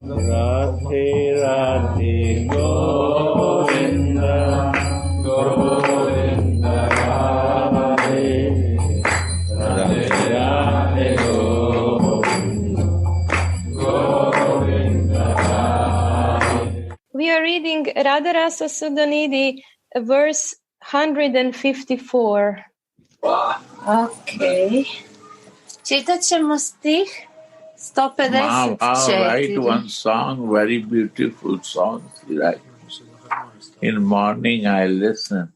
Radhe Radhe Govinda Govinda Radhe Radhe Radhe Govinda Govinda Radhe. We are reading Radha Rasa Sudhanidhi, verse 154. Okay. Čitat ćemo stih 154. I'll write one song, very beautiful song. Right? In morning I listen.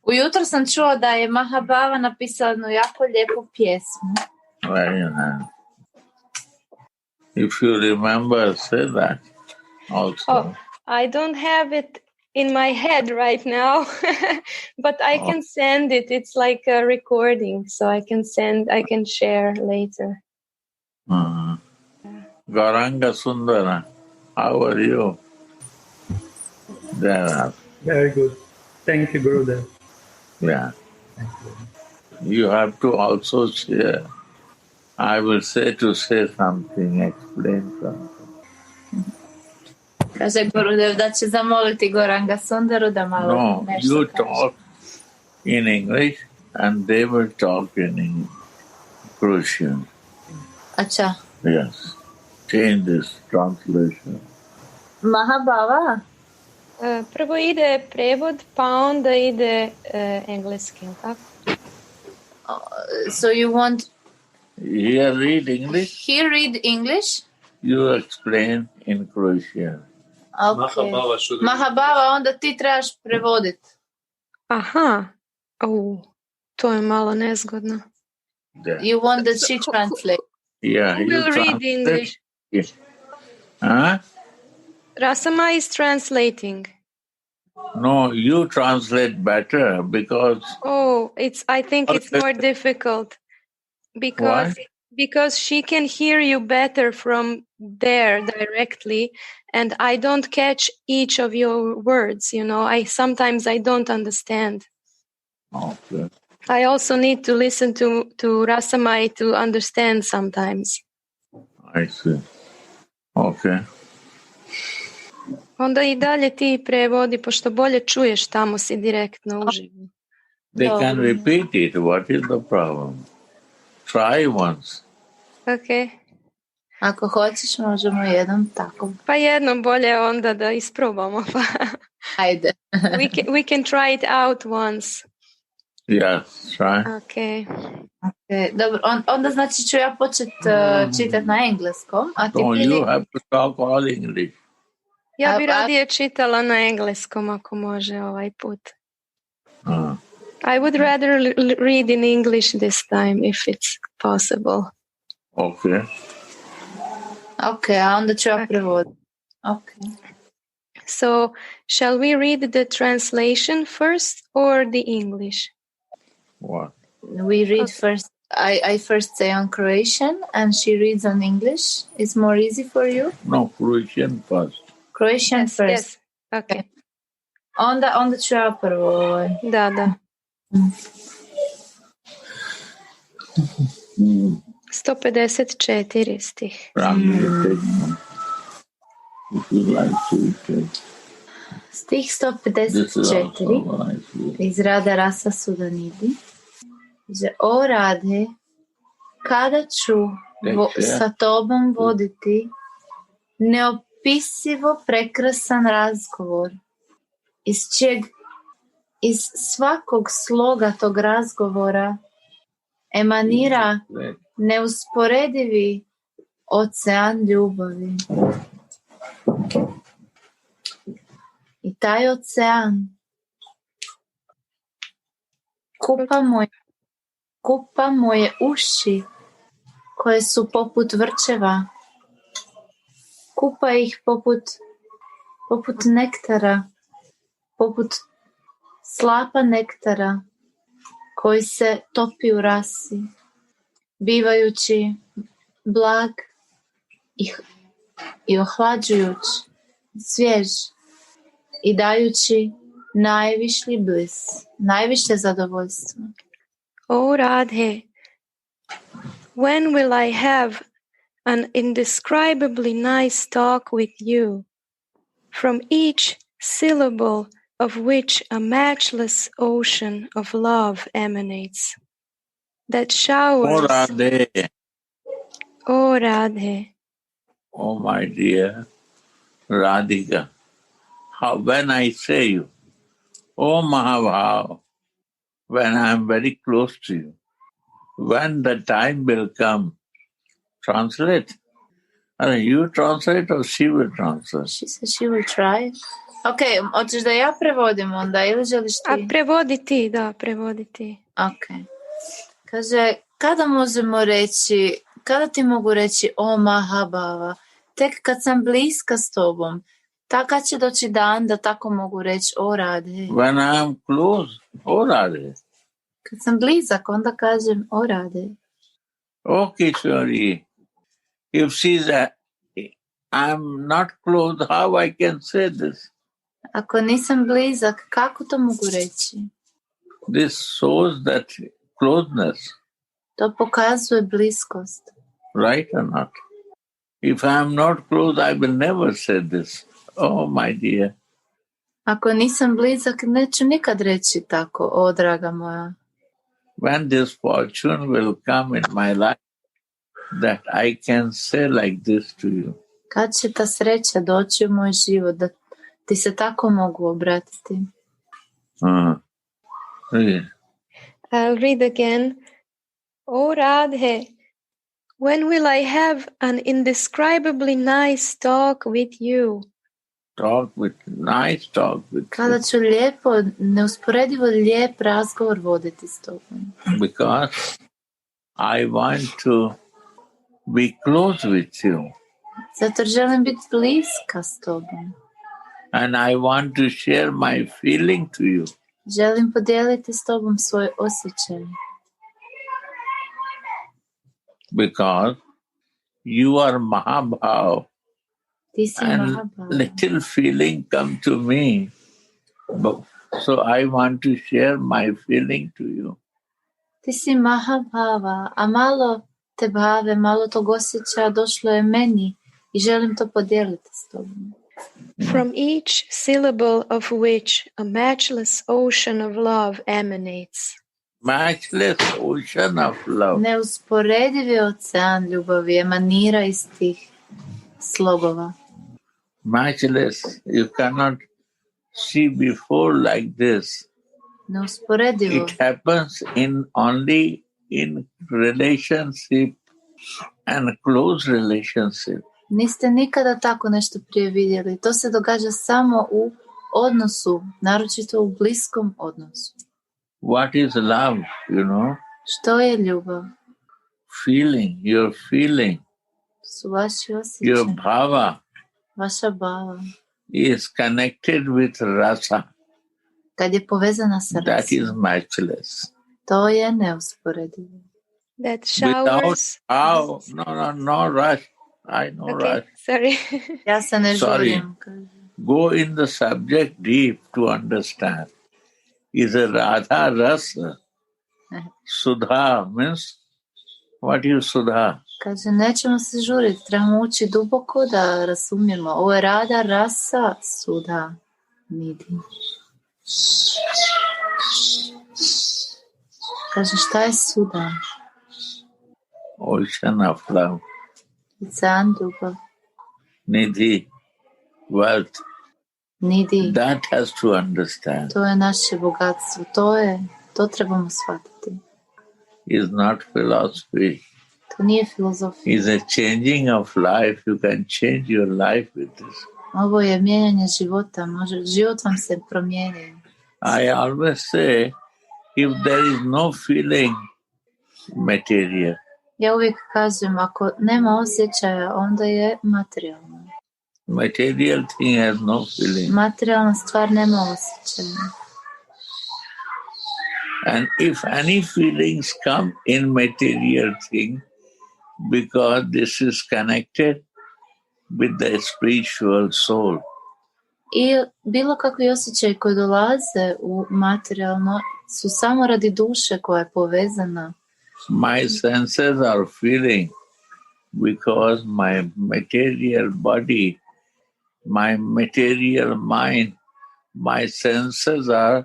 Ujutro sam čuo da je Mahabhava napisala jednu jako lijepu pjesmu. Very nice. If you remember, say that also. Oh, I don't have it in my head right now, but I can send it. It's like a recording, so I can share later. Gauranga Sundara, how are you? There. Very good. Thank you, Gurudev. Yeah. You have to also share. I will say something, explain something. Kaže Gurudev da će zamoliti Goranga Sundaru da malo nešto you kaže. talk in English and they will talk in Croatian. Acha. Yes. Change this translation. Mahabhava? Prvo ide prevod, pa onda ide engleski, tako? So you want... Here read English? He read English? You explain in Croatian. Okay. Mahabhava, onda ti trebaš prevoditi. Aha. To je malo nezgodno. Yeah. You want that she translate? Yeah, Who will read English? Yes. Huh? Rasama is translating. No, you translate better because... I think it's more difficult. Because she can hear you better from there directly, and I don't catch each of your words, sometimes I don't understand. Okay. I also need to listen to Rasamai to understand sometimes. I see. Okay. Onda i dalje ti prevodi, pošto bolje čuješ, tamo si direktno uživo. They can repeat it. What is the problem? Try once. Okay. Ako hoćeš, možemo jednom tako. Pa jednom bolje onda da isprobamo. Ajde. We can try it out once. Yes, try. Okay. Dobro, onda znači ću ja početi čitati na engleskom. A ti you have to talk all English. Ja bi radije čitala na engleskom ako može ovaj put. I would rather read in English this time if it's possible. Okay. Okay, a onda ću ja prevoditi. Okay. So, shall we read the translation first or the English? What? We read first. I first say on Croatian and she reads on English. It's more easy for you? No, Croatian first. Croatian first. Yes. Okay. Onda ću ja prvo. Da. 154 stih. Stih 154 iz Radha Rasa Sudhanidhi. O Radhe, kada ću sa tobom voditi neopisivo prekrasan razgovor, iz svakog sloga tog razgovora emanira neusporedivi ocean ljubavi. I taj ocean kupa moje uši koje su poput vrčeva. Kupa ih poput nektara, poput slapa nektara koji se topi u rasi, bivajući blag i ohlađujuć, svjež i dajući najvišlji blis, najviše zadovoljstvo. O Radhe, when will I have an indescribably nice talk with you, from each syllable of which a matchless ocean of love emanates, that Oh showers, Radhe, O Radhe, oh my dear Radhika, when I say you, oh Mahabhav, when I am very close to you, when the time will come, translate. You translate or she will translate? She said she will try. Ok, hoćeš da ja prevodim onda ili želiš a ti? prevodi ti, da, prevodi ti. Ok. Kaže, kada možemo reći, kada ti mogu reći o Mahabhava, tek kad sam bliska s tobom, kad će doći dan da tako mogu reći o Radhe. When I am close, oh Radhe. Kad sam blizak, onda kažem o Radhe. Oh Kishori, if I'm not close, how I can say this? Ako nisam blizak, kako to mogu reći? This shows that closeness. To pokazuje bliskost. Right or not? If I am not close, I will never say this. Oh, my dear. Ako nisam blizak, neću nikad reći tako, o draga moja. When this fortune will come in my life, that I can say like this to you. Kad će ta sreća doći u moj život, da ti se tako mogu obratiti? I'll read again. O Radhe, when will I have an indescribably nice talk with you? Nice talk with Kada you. ću lijepo, neusporedivo lijep razgovor voditi s tobom. Because I want to be close with you. Zato želim biti bliska s tobom. And I want to share my feeling to you. Želim podijeliti s tobom svoj osjećaj. Because you are Mahabhav. Ti si And Mahabhava. little feeling come to me. So I want to share my feeling to you. Ti si Mahabhava, a malo te bave, malo tog osjećaja došlo je meni i želim to podijeliti s tobom. From each syllable of which a matchless ocean of love emanates. Matchless ocean of love. Neusporedivi ocean ljubavi emanira iz tih slogova. Matchless. You cannot see before like this. Neusporedivo. It happens only in relationship and close relationship. Niste nikada tako nešto prije vidjeli. To se događa samo u odnosu, naročito u bliskom odnosu. What is love, you know? Što je ljubav? Feeling, your feeling, Su vaši your osjećaji. bhava Vaša bava. is connected with rasa. Kad je povezana sa That is rasom, matchless. to je neusporedivo. That Without showers. how, no rush. I know Okay, rush. sorry. Ja se ne Sorry. žurim. Kaže. Go in the subject deep to understand. Is a Radha Rasa? Sudha means, what is Sudha? Kaže, nećemo se žuriti, trebamo ući duboko da razumijemo. Ovo je Radha, Rasa, Sudhanidhi. Kaže, šta je Sudha? Ocean of love. Ocean ljubav. Nidhi, wealth. Nidhi, That has to understand. to je naše bogatstvo. To trebamo shvatiti. Is not philosophy. To nije filozofija. Is a changing of life. You can change your life with this. Ovo je mijenjanje života. Život vam se promijeni. I always say, if there is no feeling, material. Ja uvijek kažem, ako nema osjećaja, onda je materijalno. Material thing has no feeling. Materijalna stvar nema osjećaja. And if any feelings come in material thing, because this is connected with the spiritual soul. I bilo kakvi osjećaji koji dolaze u materijalno su samo radi duše koja je povezana. My senses are feeling because my material body, my material mind, my senses are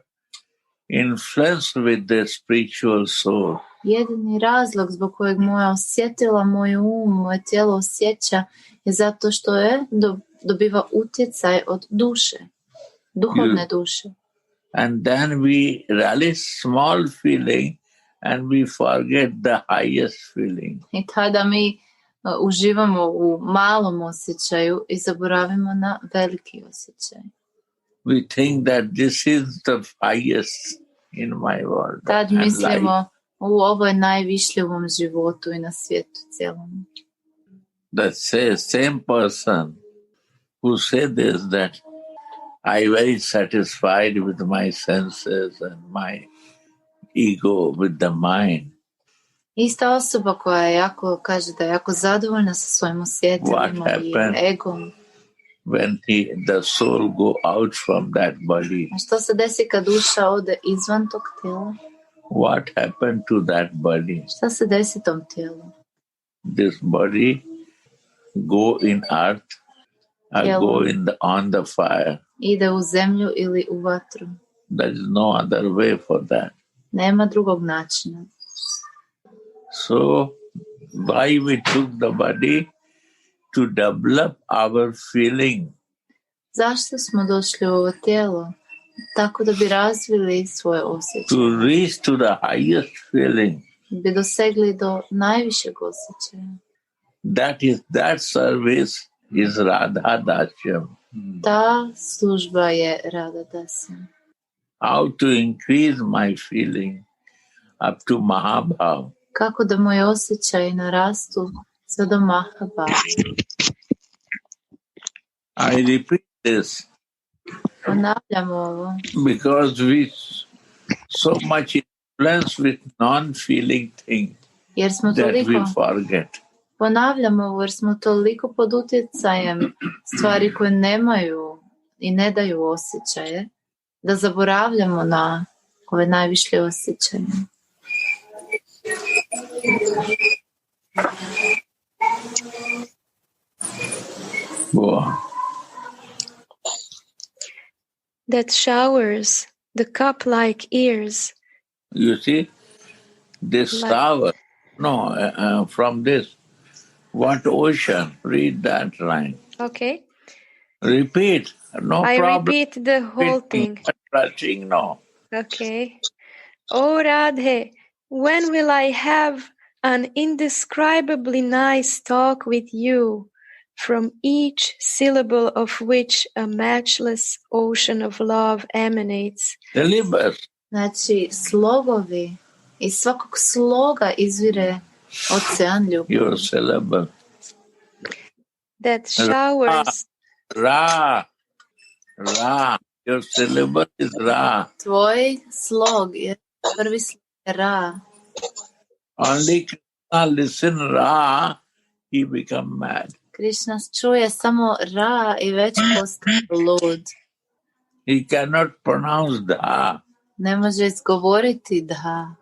influenced with the spiritual soul. Jedini razlog zbog kojeg moja osjetila, moj um, moje tijelo osjeća je zato što je dobiva utjecaj od duše, duhovne duše. And then we relish small feeling and we forget the highest feeling. I tada mi uživamo u malom osjećaju i zaboravimo na veliki osjećaj. We think that this is the highest in my world. Tad and mislimo life. u ovoj najvišljivom životu i na svijetu cijelom. The same person who said this, that I very satisfied with my senses and my ego, with the mind. Ista osoba koja kaže da je jako zadovoljna sa svojim osjetilima i egom. When the soul go out from that body? A što se desi kad duša ode izvan tog tijela? What happened to that body? Šta se desi tom tijelu? This body go in earth, go on the fire. Ide u zemlju ili u vatru. There is no other way for that. Nema drugog načina. So, why we took the body? To develop our feeling. Zašto smo došli u ovo tijelo? Tako da bi razvili svoje osjećaje. To reach to the highest feeling. Bi dosegli do najvišeg osjećaja. That service is Radha Dasyam. Ta služba je Radha Dasyam. How to increase my feeling up to Mahabhav. Kako da moji osjećaji narastu sve do Mahabhava. I repeat this. Ponavljam ovo. Because we so much influenced with non-feeling things that we forget. Ponavljam ovo jer smo toliko pod utjecajem stvari koje nemaju i ne daju osjećaje, da zaboravljamo na ove najviše osjećaje. Wow. That showers the cup-like ears. You see, this shower, from this, what ocean? Read that line. Okay. Repeat, no I problem. Repeat the whole thing. Touching, no. Okay. Oh Radhe, when will I have an indescribably nice talk with you, from each syllable of which a matchless ocean of love emanates? Znači, slogovi, iz svakog sloga izvire ocean ljubavi. Your syllable. That showers... Ra. Your syllable is Ra. Tvoj slog je prvi slog Ra. Only Krishna listen Ra, he become mad. Krishna čuje samo Ra i već postaje lud. He cannot pronounce Dha. Ne može izgovoriti Dha.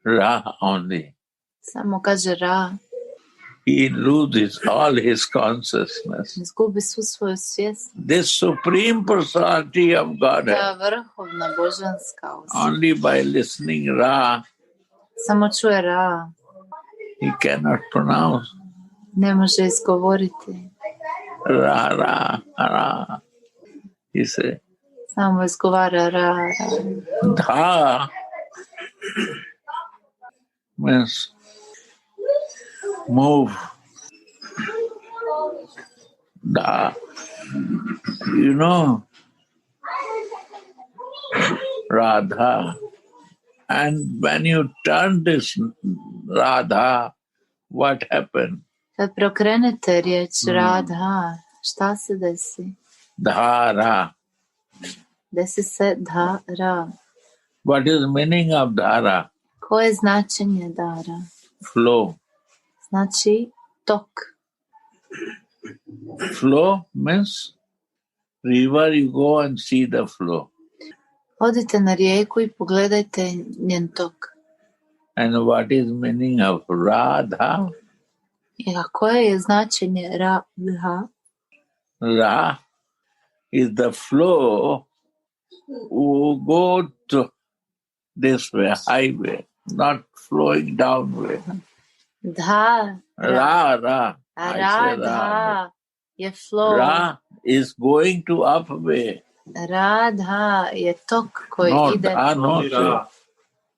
Ra only. Samo kaže Ra. He loses all his consciousness. Izgubi svu svoju svijest. This supreme personality of Godhead. Ta vrhovna božanska osoba. Only by listening Ra. Samo čuje Ra. He cannot pronounce. Ne može izgovoriti. Ra. He say. Samo izgovara Ra. Dha means move. Dha. You know, Radha. And when you turn this Radha, what happened? Kad prokrenete riječ Radha, šta se desi? Dhara. Desi se Dhara. What is meaning of Dhara? Koje je značenje Dhara? Flow. Znači tok. Flow means river, you go and see the flow. Odite na rijeku i pogledajte njen tok. And what is meaning of Radha? I a koje je značenje Radha? Ra is the flow who go to this way, highway, not flowing downward. Dha, Ra. a I say Ra. Radha je flow. Ra is going to upway. Radha je tok koji No, ide. Dha, no, say.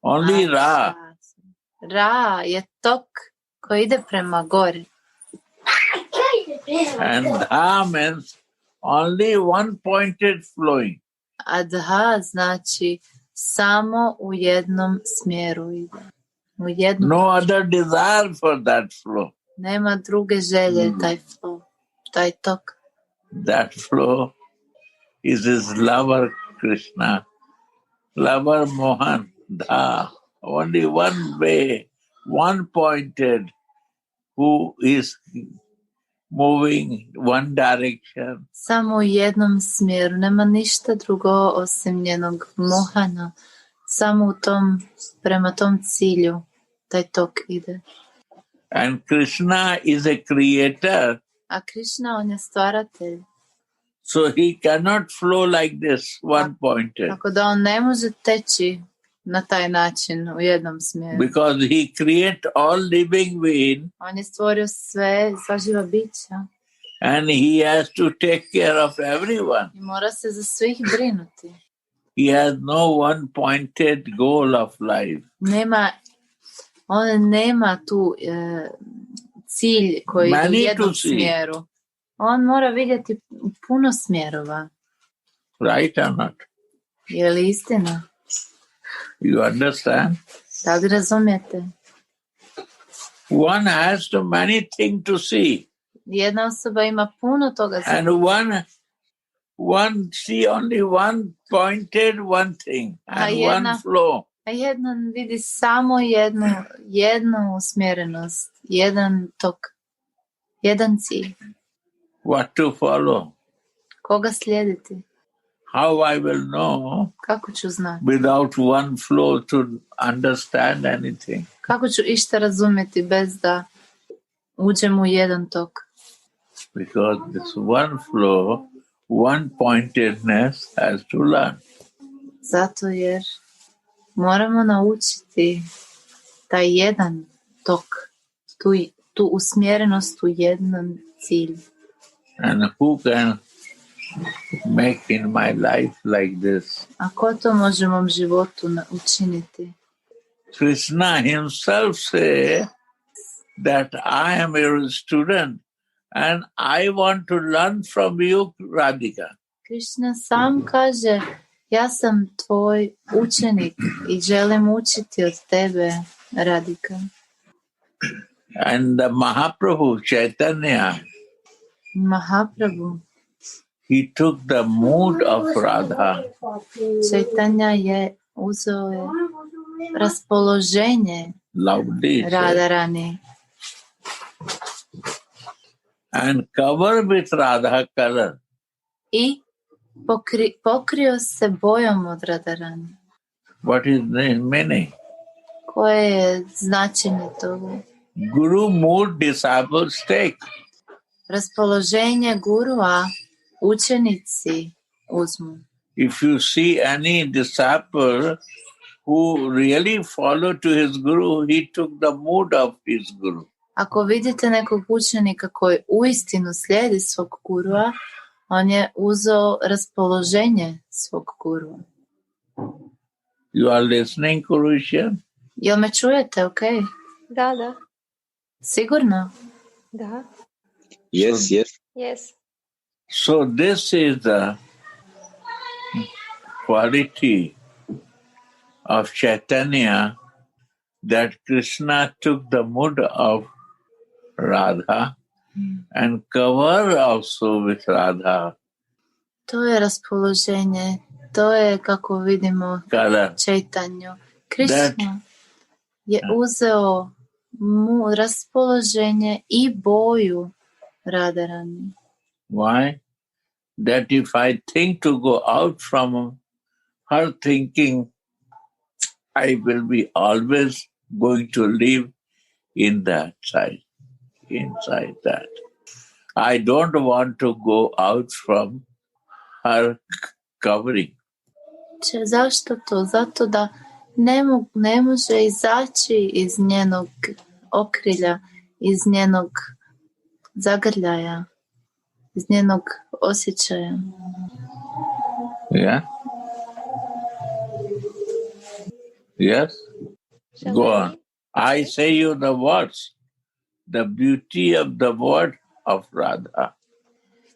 Only Ra. Ra je tok koji ide prema gore. And Dha means only one pointed flowing. A Dha znači samo u jednom smjeru ide. U jednom. No other desire for that flow. Nema druge želje taj flow, taj tok. That flow is his lover Krishna, lover Mohan, Dha. Only one way, one pointed, who is moving one direction. Samo u jednom smjeru, nema ništa drugo osim njenog mohana. Samo u tom, prema tom cilju, taj tok ide. And Krishna is a creator. A Krishna, on je stvaratelj. So he cannot flow like this, one pointed. Tako da on ne može teći na taj način u jednom smjeru. Because he create all living being. On je stvorio sva živa bića. And he has to take care of everyone. I mora se za svih brinuti. He has no one pointed goal of life. On nema tu cilj koji ide u jednom smjeru. On mora vidjeti puno smjerova. Right or not? Je li istina? You understand? Da li razumijete? One has too many things to see. Jedna osoba ima puno toga za and one see only one pointed one thing and one flow. A jedna vidi samo jednu usmjerenost, jedan tok, jedan cilj. What to follow? Koga slijediti? How I will know? Kako ću znati? Without one flow to understand anything. Kako ću išta razumjeti bez da uđem u jedan tok? Because this one flow, one pointedness has to learn. Zato jer moramo naučiti taj jedan tok, tu usmjerenost u jedan cilj. And who can make in my life like this? A ko to može u mom životu učiniti? Krishna himself say that I am your student and I want to learn from you, Radhika. Krishna sam kaže, ja sam tvoj učenik i želim učiti od tebe, Radhika. And the Mahaprabhu, Chaitanya, he took the mood of Radha. Chaitanya je uzeo raspoloženje Radharani. And covered with Radha color. I pokrio se bojom od Radharani. What is the meaning? Koje je značenje toga? Guru mood disciples take. Raspoloženje gurua učenici uzmu. If you see any disciple who really follow to his guru, he took the mood of his guru. Ako vidite nekog učenika koji uistinu slijedi svog gurua, on je uzeo raspoloženje svog gurua. You are listening, Croatia? Jel me čujete, ok? Da. Sigurno? Da. Yes. So this is the quality of Chaitanya, that Krishna took the mood of Radha and cover also with Radha. To je raspoloženje, to je kako vidimo Čaitanju. Krishna je uzeo raspoloženje i boju Radharani. Why? That if I think to go out from her thinking, I will be always going to live in that side, inside that. I don't want to go out from her covering. Zašto to? Zato da ne može izaći iz njenog okrilja, iz njenog zagrljaja, iz njenog osjećaja. Yeah? Yes? Go on. I say you the words, the beauty of the word of Radha.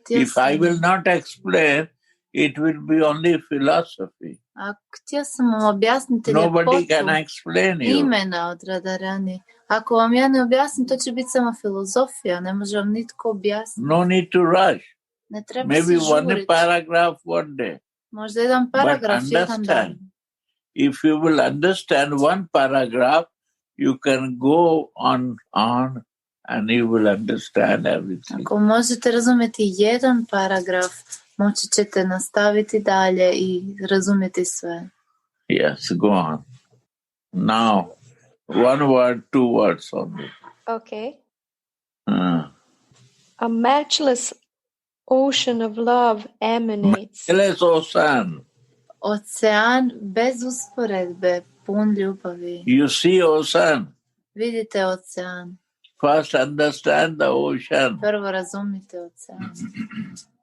If I will not explain, it will be only philosophy. Htio sam vam objasniti Nobody can explain you. Imena od Radharani. Ako vam ja ne objasnim, to će biti samo filozofija. Ne može vam nitko objasniti. No need to rush. Ne treba Maybe se žuriti. one paragraph one day. Možda jedan paragraf jedan dan. If you will understand one paragraph, you can go on and you will understand everything. Ako možete razumjeti jedan paragraf, moći ćete nastaviti dalje i razumjeti sve. Yes, go on. Now, one word, two words only. Okay. A matchless ocean of love emanates. Matchless ocean. Ocean bez usporedbe, pun ljubavi. You see ocean. Vidite ocean. First understand the ocean. Prvo razumite ocean.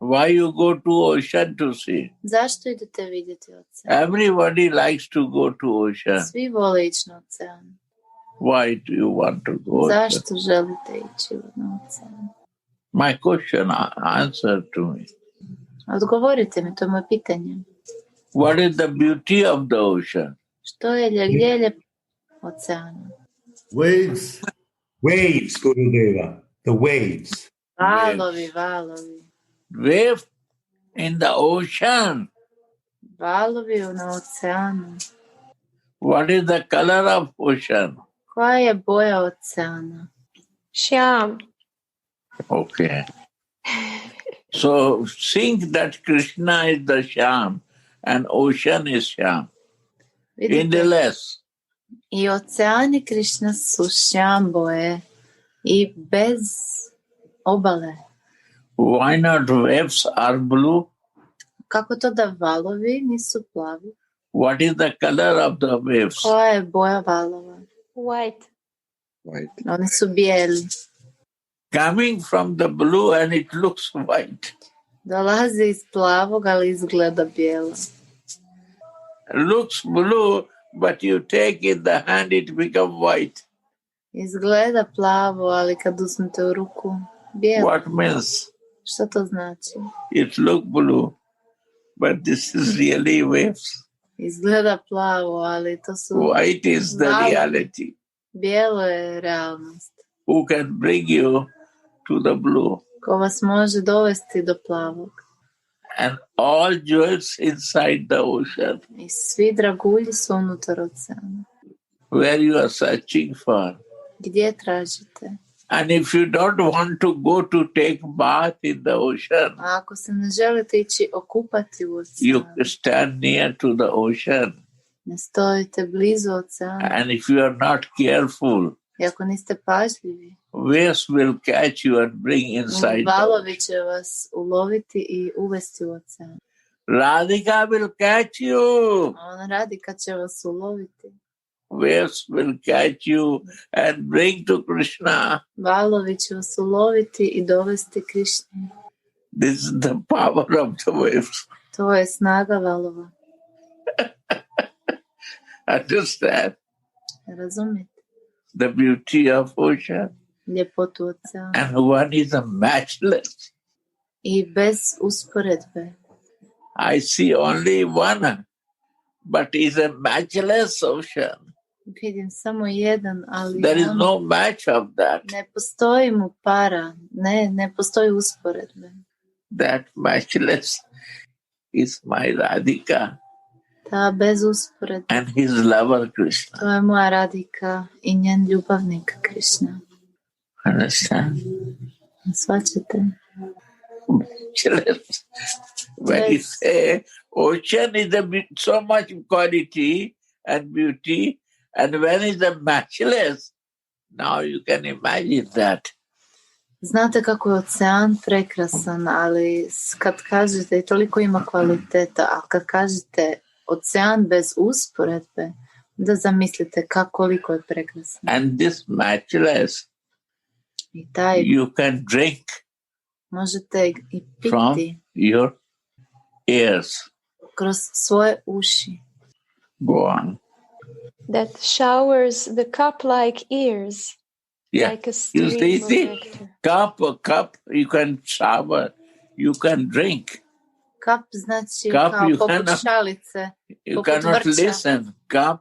Why you go to ocean to see? Zašto idete vidjeti ocean? Everybody likes to go to ocean. Svi vole ići na ocean. Why do you want to go? Zašto želite ići na ocean? My question, answer to me. Odgovorite mi, to je moje pitanje. What is the beauty of the ocean? Što je ljepota oceana? Waves. Waves, Gurudeva. The waves. Valovi. Wave in the ocean. Valovi na oceanu. What is the color of ocean? Koja je boja oceana? Shyam. Okay. So think that Krishna is the Shyam and ocean is Shyam. In the less. I oceani Krishna su šjam boje i bez obale. Why not waves are blue? Kako to da valovi nisu plavi? What is the color of the waves? Koja je boja valova? White. Oni su bijeli. Coming from the blue and it looks white. Dolazi iz plavog, ali izgleda bijelo. Looks blue, but you take in the hand, it becomes white. Izgleda plavo, ali kad uzmete u ruku, bijelo. What means? Što to znači? It look blue, but this is really waves. Izgleda plavo, ali to su... White is the reality. Bijelo je realnost. Who can bring you to the blue? Ko vas može dovesti do plavog. And all jewels inside the ocean. I svi dragulji su unutar oceana. Where you are searching for. Gdje tražite? And if you don't want to go to take bath in the ocean, a ako se ne želite ići okupati u oceanu, you stand near to the ocean. Ne stojite blizu oceana. And if you are not careful, i ako niste pažljivi, waves will catch you and bring inside. Valovi će vas uloviti i uvesti u ocean. Radhika will catch you. Radhika će vas uloviti. Waves will catch you and bring to Krishna. Valovi će vas uloviti i dovesti Krišni. This is the power of the waves. To je snaga valova. Understand? Razumite? The beauty of ocean. Ljepotu oceana. And one is a matchless. I bez usporedbe. I see only one, but it's a matchless ocean. Vidim samo jedan, ali there is no match of that. Ne postoji mu para, ne postoji usporedbe. That matchless is my Radhika. Ta bez usporedbe. And his lover Krishna. To je moja Radhika i njen ljubavnik Krishna. Understand? Svačate? Matchless. When you say ocean is so much quality and beauty, and when is the matchless, now you can imagine that. Znate kako je ocean prekrasan, ali kad kažete, i toliko ima kvaliteta, a kad kažete ocean bez usporedbe, da zamislite koliko je prekrasan. And this matchless, I taj you can drink možete i piti from your ears. kroz svoje uši. Go on. That showers the cup-like ears, Yeah. like a You stream of see, nectar. cup, you can shower, you can drink. Kap znači Cup, kao you poput cannot- šalice. You Poput cannot vrča. listen. Cup,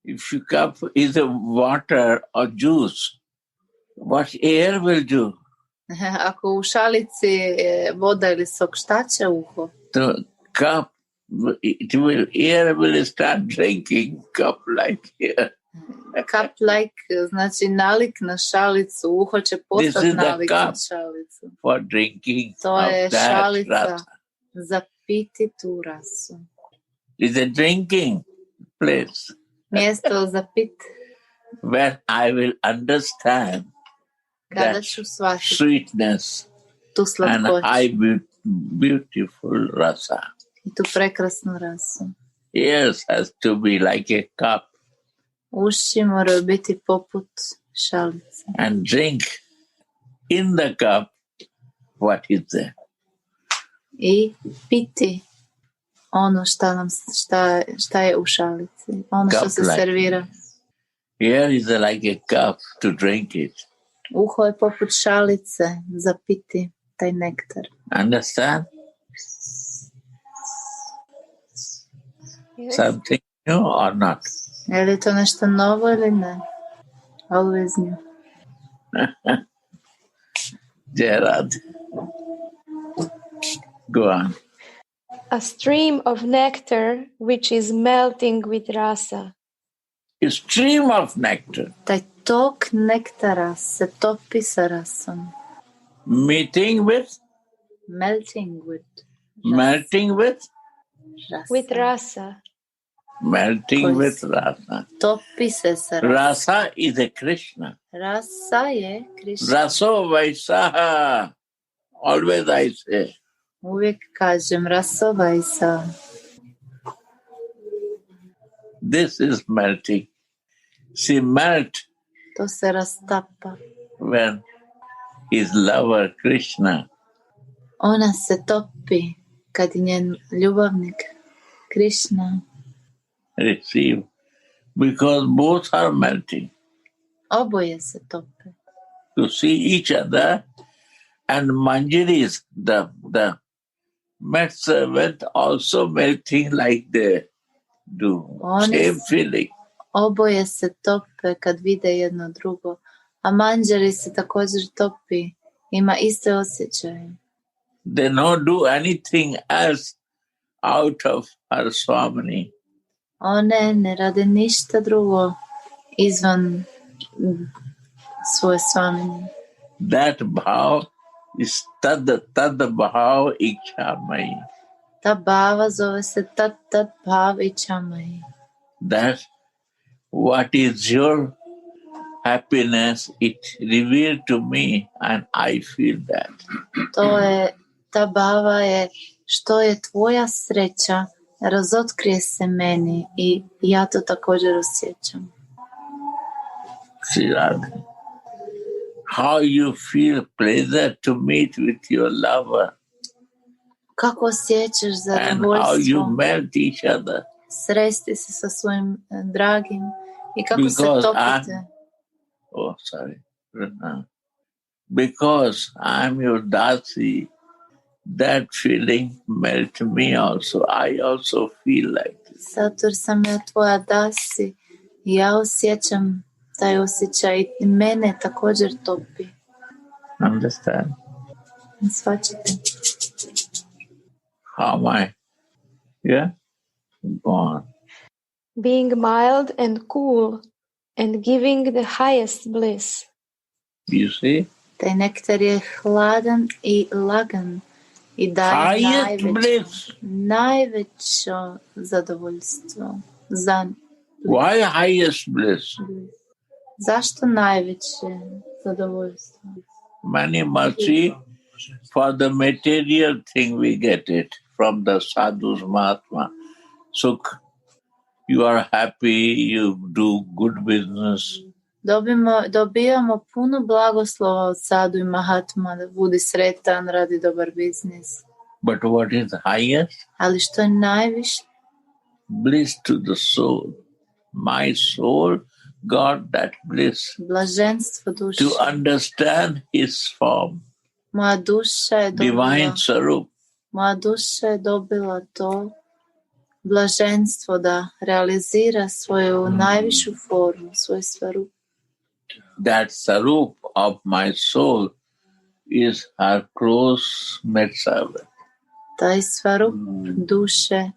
if you cup is a water or juice, what air will do? Ako u šalici je voda ili sok, šta će uho? The cup, air will start drinking cup like here. Cup like znači nalik na šalicu, uho će This postati is the nalik na cup šalicu. for drinking To of je that šalica rasa. za piti tu rasu. It's a drinking place Mjesto za pit, where I will understand kada that ću shvatiti sweetness tu and slatkoću high beautiful rasa. i tu prekrasnu rasu. Ears has to be like a cup Uši moraju biti poput šalice. and drink in the cup what is there. I piti ono šta je u šalici, ono što se Cup-like. servira. Here is like a cup to drink it. Uho je poput šalice za piti taj nektar. Understand? Yes. Something new or not? Je li to nešto novo ili ne? Always new. Gerard. Go on. A stream of nectar which is melting with rasa. A stream of nectar Taj tok nektara se topi sa rasom. meeting with, Melting with melting with, rasa. With rasa. melting Koji with si- rasa. Topi se sa rasom. Rasa is a Krishna. Rasa je Krišna. Raso Vaisaha. Always I say. Uvijek kažem rasova i sa. This is melting. She melt To se rastapa. when his lover Krishna Ona se topi kad je njen ljubavnik Krišna. receive, because both are melting Oboje se tope. to see each other. And Manjaris, the maidservant, also melting like they do. Oni Same s- feeling. Oboje se tope kad vide jedno drugo. A manđari se također topi. Ima iste osjećaje. They don't do anything else out of her Swamini. One ne rade ništa drugo izvan svoje svamine. That bhav is tad bhav ikshamayi. Ta bava zove se tat bhav ichamayi. That what is your happiness, it revealed to me and I feel that. To je, ta bava je što je tvoja sreća, razotkrije se meni i ja to također osjećam. See, Radha, how you feel pleasure to meet with your lover Kako osjećaš and how you zadovoljstvo melt each other. sresti se sa svojim dragim i kako se Because topite. Oh, sorry. Because I'm your dasi, that feeling melt me also. I also feel like this. Zato jer sam ja tvoja dasi i ja osjećam taj osjećaj i mene također topi. Understand? Shvaćate? How am I? Yeah? Go on. Being mild and cool and giving the highest bliss. You see? Taj nektar je hladan i lagan i daje Highest bliss. najveće zadovoljstvo. Why highest bliss? Zašto najveće zadovoljstvo? Many mercy for the material thing we get it from the sadhus Mahatma. Sukh. You are happy, you do good business. Dobijamo puno blagoslova od sadhu i Mahatma, da budi sretan, radi dobar biznis. But what is highest? Ali što je najviše? Bliss to the soul. My soul got that bliss. Blaženstvo duše. To understand his form. Moja duša je dobila, divine sarup. Moja duša je dobila to blaženstvo da realizira svoju najvišu formu, svoj svarup. That sarup of my soul is her close maidservant. Taj svarup duše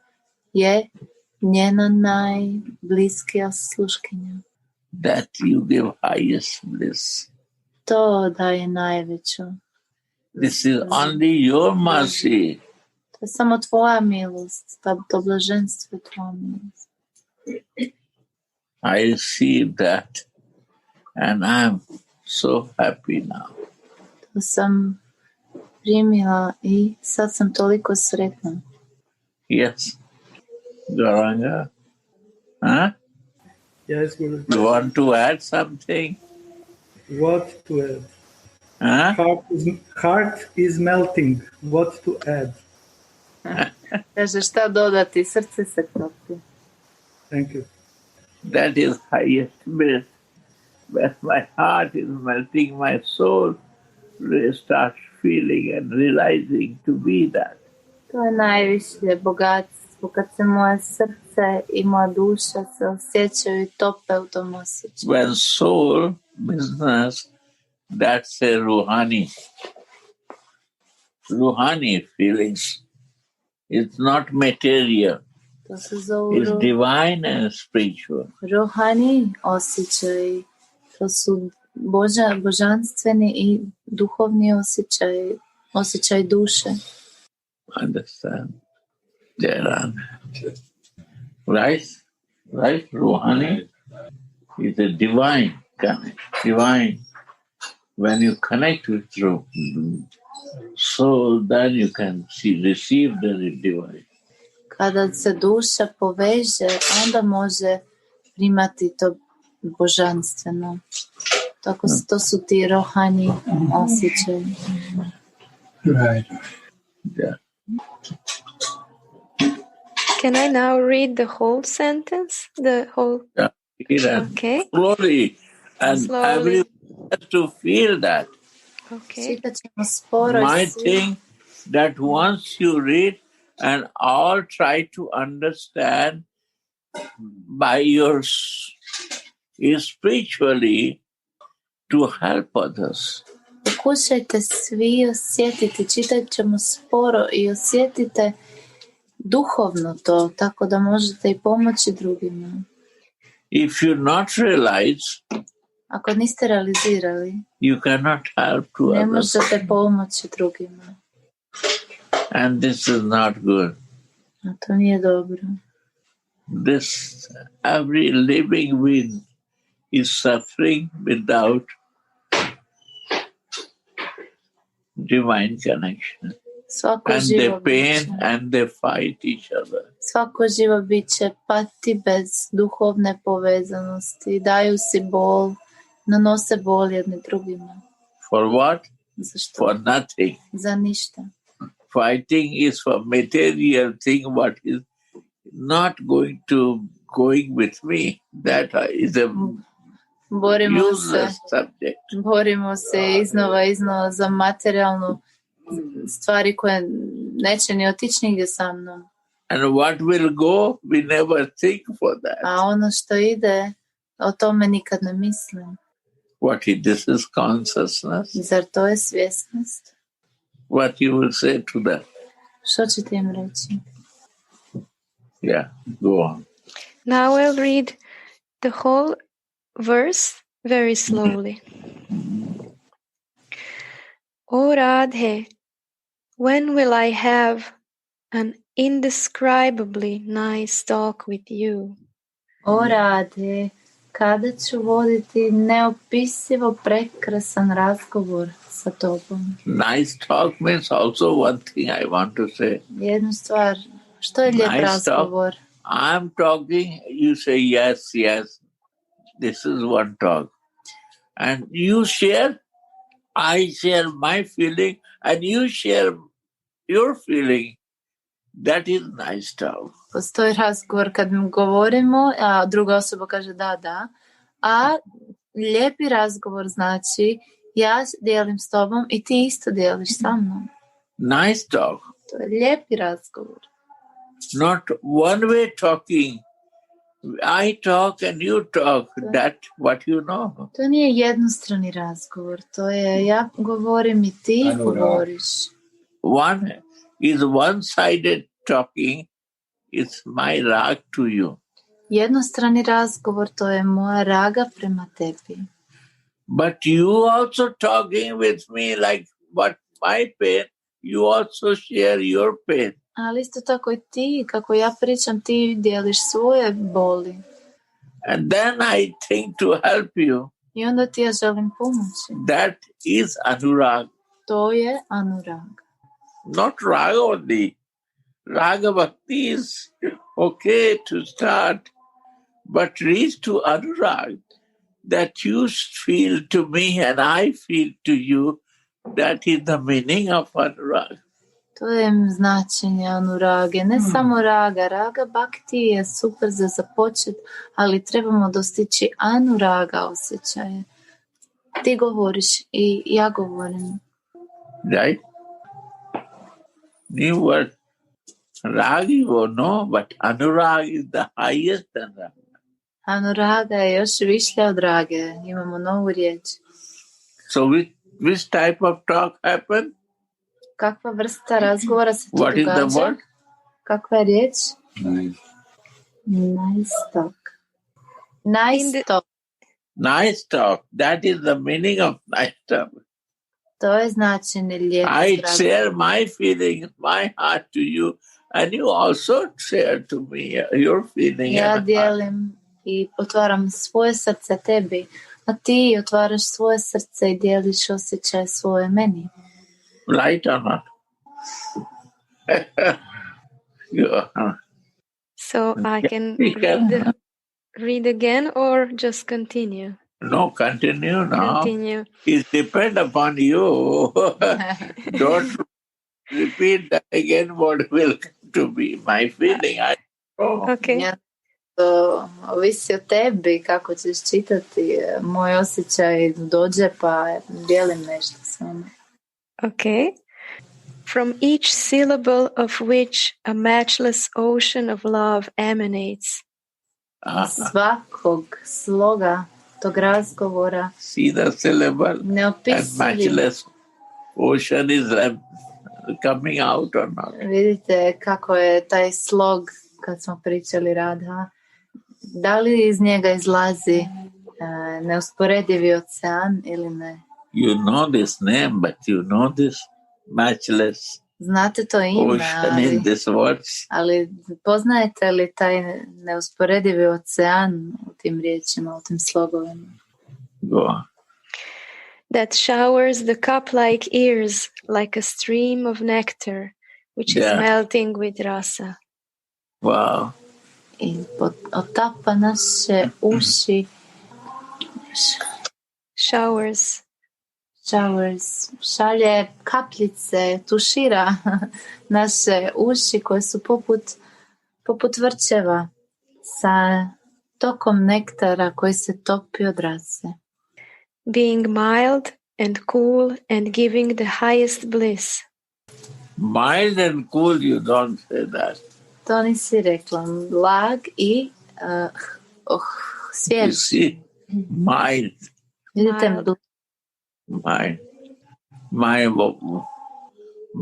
je njena najbliskija sluškinja. That you give highest bliss. To daje najveću. This is only your mercy. To je samo tvoja milost, to blaženstvo je tvoja milost. I received that and I'm so happy now. To sam primila i sad sam toliko sretna. Yes. Garanga? Huh? Yes, Guru. You want to add something? What to add? Huh? Heart is melting. What to add? Kaže šta dodati, srce se topi. Thank you. That is highest bliss. When my heart is melting, my soul starts feeling and realizing to be that. To je najviše bogatstvo, kad se moje srce i moja duša se osjećaju i tope u tom osjećaju. When soul business, that's a ruhani feelings. It's not material. To se zovu It's divine and spiritual. Rohani osjećaji. To su božanstveni i duhovni osjećaj duše. Understand? Right? Ruhani is a divine connect. Divine. When you connect with soul, then you can receive the divine. Kada se duša poveže, onda može primati to božanstveno. Tako to su ti rohani osjećaji. Right. Yeah. Can I now read the whole sentence? The whole. Yeah. Okay. Slowly, and everyone has to feel that. Okay. My thing that once you read and all try to understand by your spiritually to help others. Pokušajte svi osjetiti, čitat ćemo sporo i osjetite duhovno to, tako da možete i pomoći drugima. If you not realize, ako niste realizirali, you cannot help to ne others. možete pomoći drugima. And this is not good. A to nije dobro. This every living being is suffering without divine connection. And they pain and they fight each other. Svako živo biće pati bez duhovne povezanosti, daju si bol, nanose bol jedni drugima. For what? Zašto? For nothing. Za ništa. Fighting is for material thing what is not going with me. That is a useless subject. Borimo se iznova za materijalnu stvari koje neće ni otići nigdje sa mnom. And what will go, we never think for that. A ono što ide, o tome nikad ne mislim. This is consciousness. Zar to je svjesnost? What you will say to that? Što ćete im reći? Yeah, go on. Now I'll read the whole verse very slowly. O Radhe, when will I have an indescribably nice talk with you? O Radhe, kada ću voditi neopisivo prekrasan razgovor sa tobom. Nice talk means also one thing I want to say. Jednu stvar, što je lijep razgovor? I'm talking, you say yes, yes. This is one talk. And you share, I share my feeling, and you share your feeling. That is nice talk. Postoji razgovor kad govorimo, a druga osoba kaže da. A lijepi razgovor znači ja dijelim s tobom i ti isto dijeliš sa mnom. Nice talk. To je lijepi razgovor. Not one way talking. I talk and you talk. That what you know. To nije jednostrani razgovor. To je ja govorim i ti govoriš. One is one-sided talking. It's my rag to you. Jednostrani razgovor, to je moja raga prema tebi. But you also talking with me like what my pain, you also share your pain. Ali isto tako i ti, kako ja pričam, ti dijeliš svoje boli. And then I think to help you. I onda ti ja želim pomoći. That is anurag. To je anurag. Not raga only. Raga bhakti is okay to start, but reach to anurag. That you feel to me and I feel to you, that is the meaning of anurag. To je značenje anurage. Ne samo raga. Raga bhakti je super za započet, ali trebamo dostići anuraga osjećaje. Ti govoriš i ja govorim. Right? New word. Rag you know, but anurag is the highest than raga. Anuraga je još višlja od rage. Imamo novu riječ. So which type of talk happened? Kakva vrsta razgovora se tu događa? What is the word? Kakva je riječ? Nice. Nice talk. Nice talk. Nice talk. That is the meaning of nice talk. To je značenje lijepog I razgovora. share my feelings, my heart to you, and you also share to me your feeling. Ja dijelim i otvaram svoje srce tebi, a ti otvaraš svoje srce i dijeliš osjećaj svoje meni. Right or not? So I can read again or just continue? No, continue now. Continue. It depends upon you. Don't repeat that again. What will come to be my feeling? I know. Okay. Ja, to ovisi o tebi kako ćeš čitati. Moj osjećaj dođe pa dijelim nešto s vama. Okay. From each syllable of which a matchless ocean of love emanates. Svakog sloga tog razgovora. See the syllable and matchless ocean is coming out or not. Vidite kako je taj slog kad smo pričali Radha. Da li iz njega izlazi neusporedivi ocean ili ne? You know this name, but you know this matchless znate to ime, ocean in these words. Ali poznajete li taj neusporedivi ocean u tim riječima, u tim slogovima? Go on. That showers the cup-like ears like a stream of nectar, which is melting with rasa. Wow. I otapa naše uši. Showers. Šalje kapljice, tušira naše uši koje su poput vrčeva sa tokom nektara koji se topi od rase. Being mild and cool and giving the highest bliss. Mild and cool, you don't say that. To nisi rekla. Blag i svjež. You see, mild. Vidite, My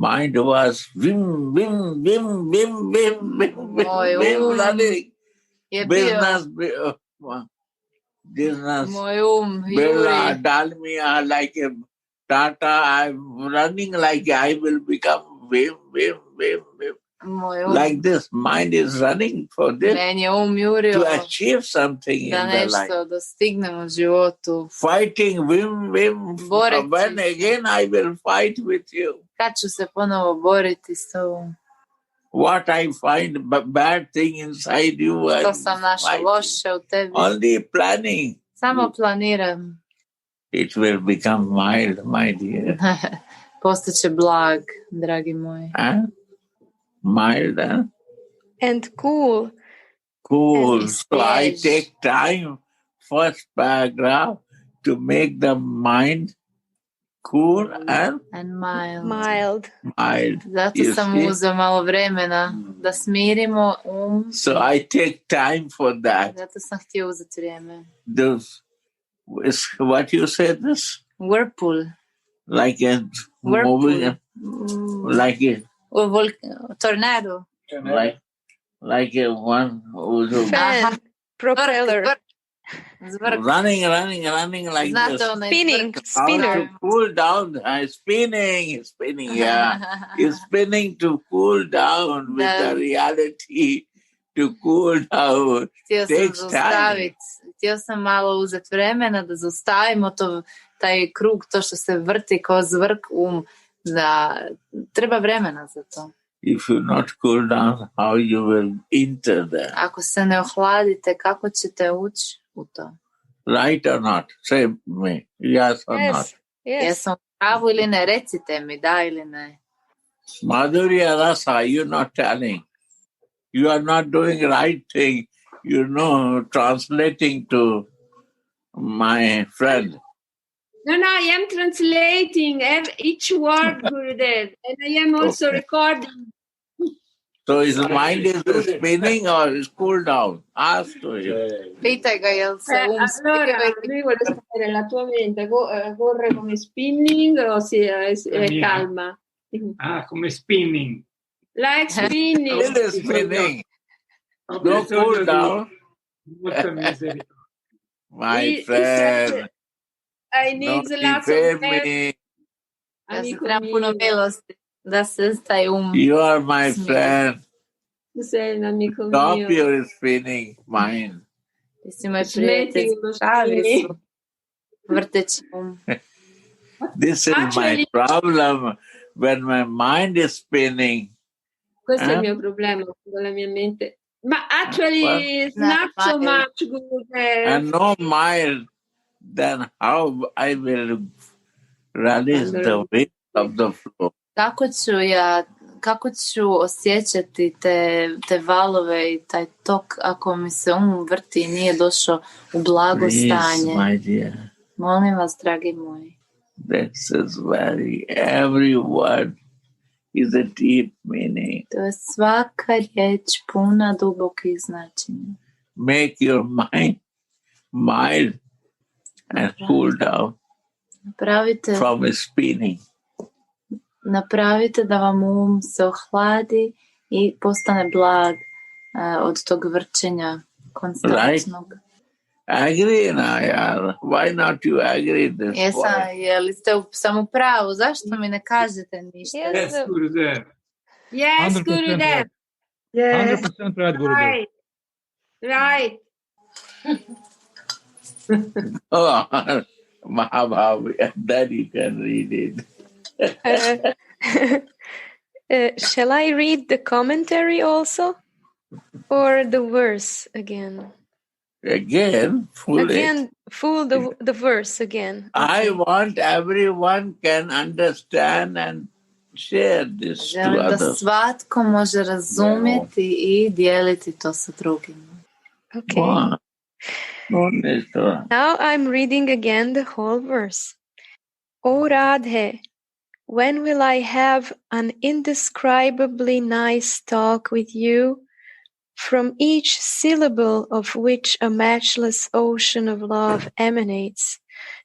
mind was vim, running. Business. Moj Bella, Dalmia, like a Tata, I'm running like I will become vim. Like this, mind is running for this to achieve something in the life. Fighting, Vim, when again I will fight with you. What I find bad thing inside you, only planning. It will become mild, my dear. Postaće blag, dragi moji. Mild, and cool. Cool. So I take time, first paragraph, to make the mind cool and mild. Zato sam uzeo malo vremena da smirimo So I take time for that. Zato sam htio uzeti vrijeme. What you said this? Whirlpool. Like a moving, like a tornado. Like a one who's fan, propeller. Running like this. Spinner. To cool down. Spinning, yeah. It's spinning to cool down with the reality. To cool down. Takes time. Htio sam malo uzeti vremena da zaustavimo taj krug, to što se vrti kao zvrk da treba vremena za to. If you not cool down, how you will enter there? Ako se ne ohladite, kako ćete ući u to? Right or not? Say me. Yes or not? Yes. Jesam pravu ili ne? Recite mi da ili ne. Madhurya Rasa, you're not telling. You are not doing right thing. Translating to my friend. No, I am translating each word, Gurudev, and I am also recording. So his mind is spinning or is cooled down? Ask to him. Pitaj ga jel se Allora, lui vuole sapere la tua mente, corre come spinning o è calma? Come spinning. Like spinning. It is spinning. No cool down. My friend. I need lots of help. You are my friend. Tu sei un amico Stop mio. your spinning mind. This is my problem. When my mind is spinning. Questo è il mio problema con la mia mente. Ma actually, it's not so much good. And no mind, then how I will release the weight of the flow? Kako ću osjećati te valove i taj tok ako mi se vrti i nije došao u blago stanje? My dear. Molim vas, dragi moji. This is every word is a deep meaning. To je svaka riječ puna dubokih značenja. Make your mind mild and cool down from spinning. Napravite da vam se ohladi i postane blag od tog vrčenja konstantnog. Right? Agree, Nayar. Why not you agree this point? Jeli ste samo pravu? Zašto mi ne kažete ništa? Yes, Gurudev. Yes, Gurudev. Yes. 100% right, Gurudev. Right. Oh, Mahabhav, then you can read it. Shall I read the commentary also? Or the verse again? Again, full the verse again. Okay. I want everyone can understand and share this to others. Da svatko može razumjeti i dijeliti to sa drugima. Okay. Wow. Now I'm reading again the whole verse. O Radhe, when will I have an indescribably nice talk with you, from each syllable of which a matchless ocean of love emanates,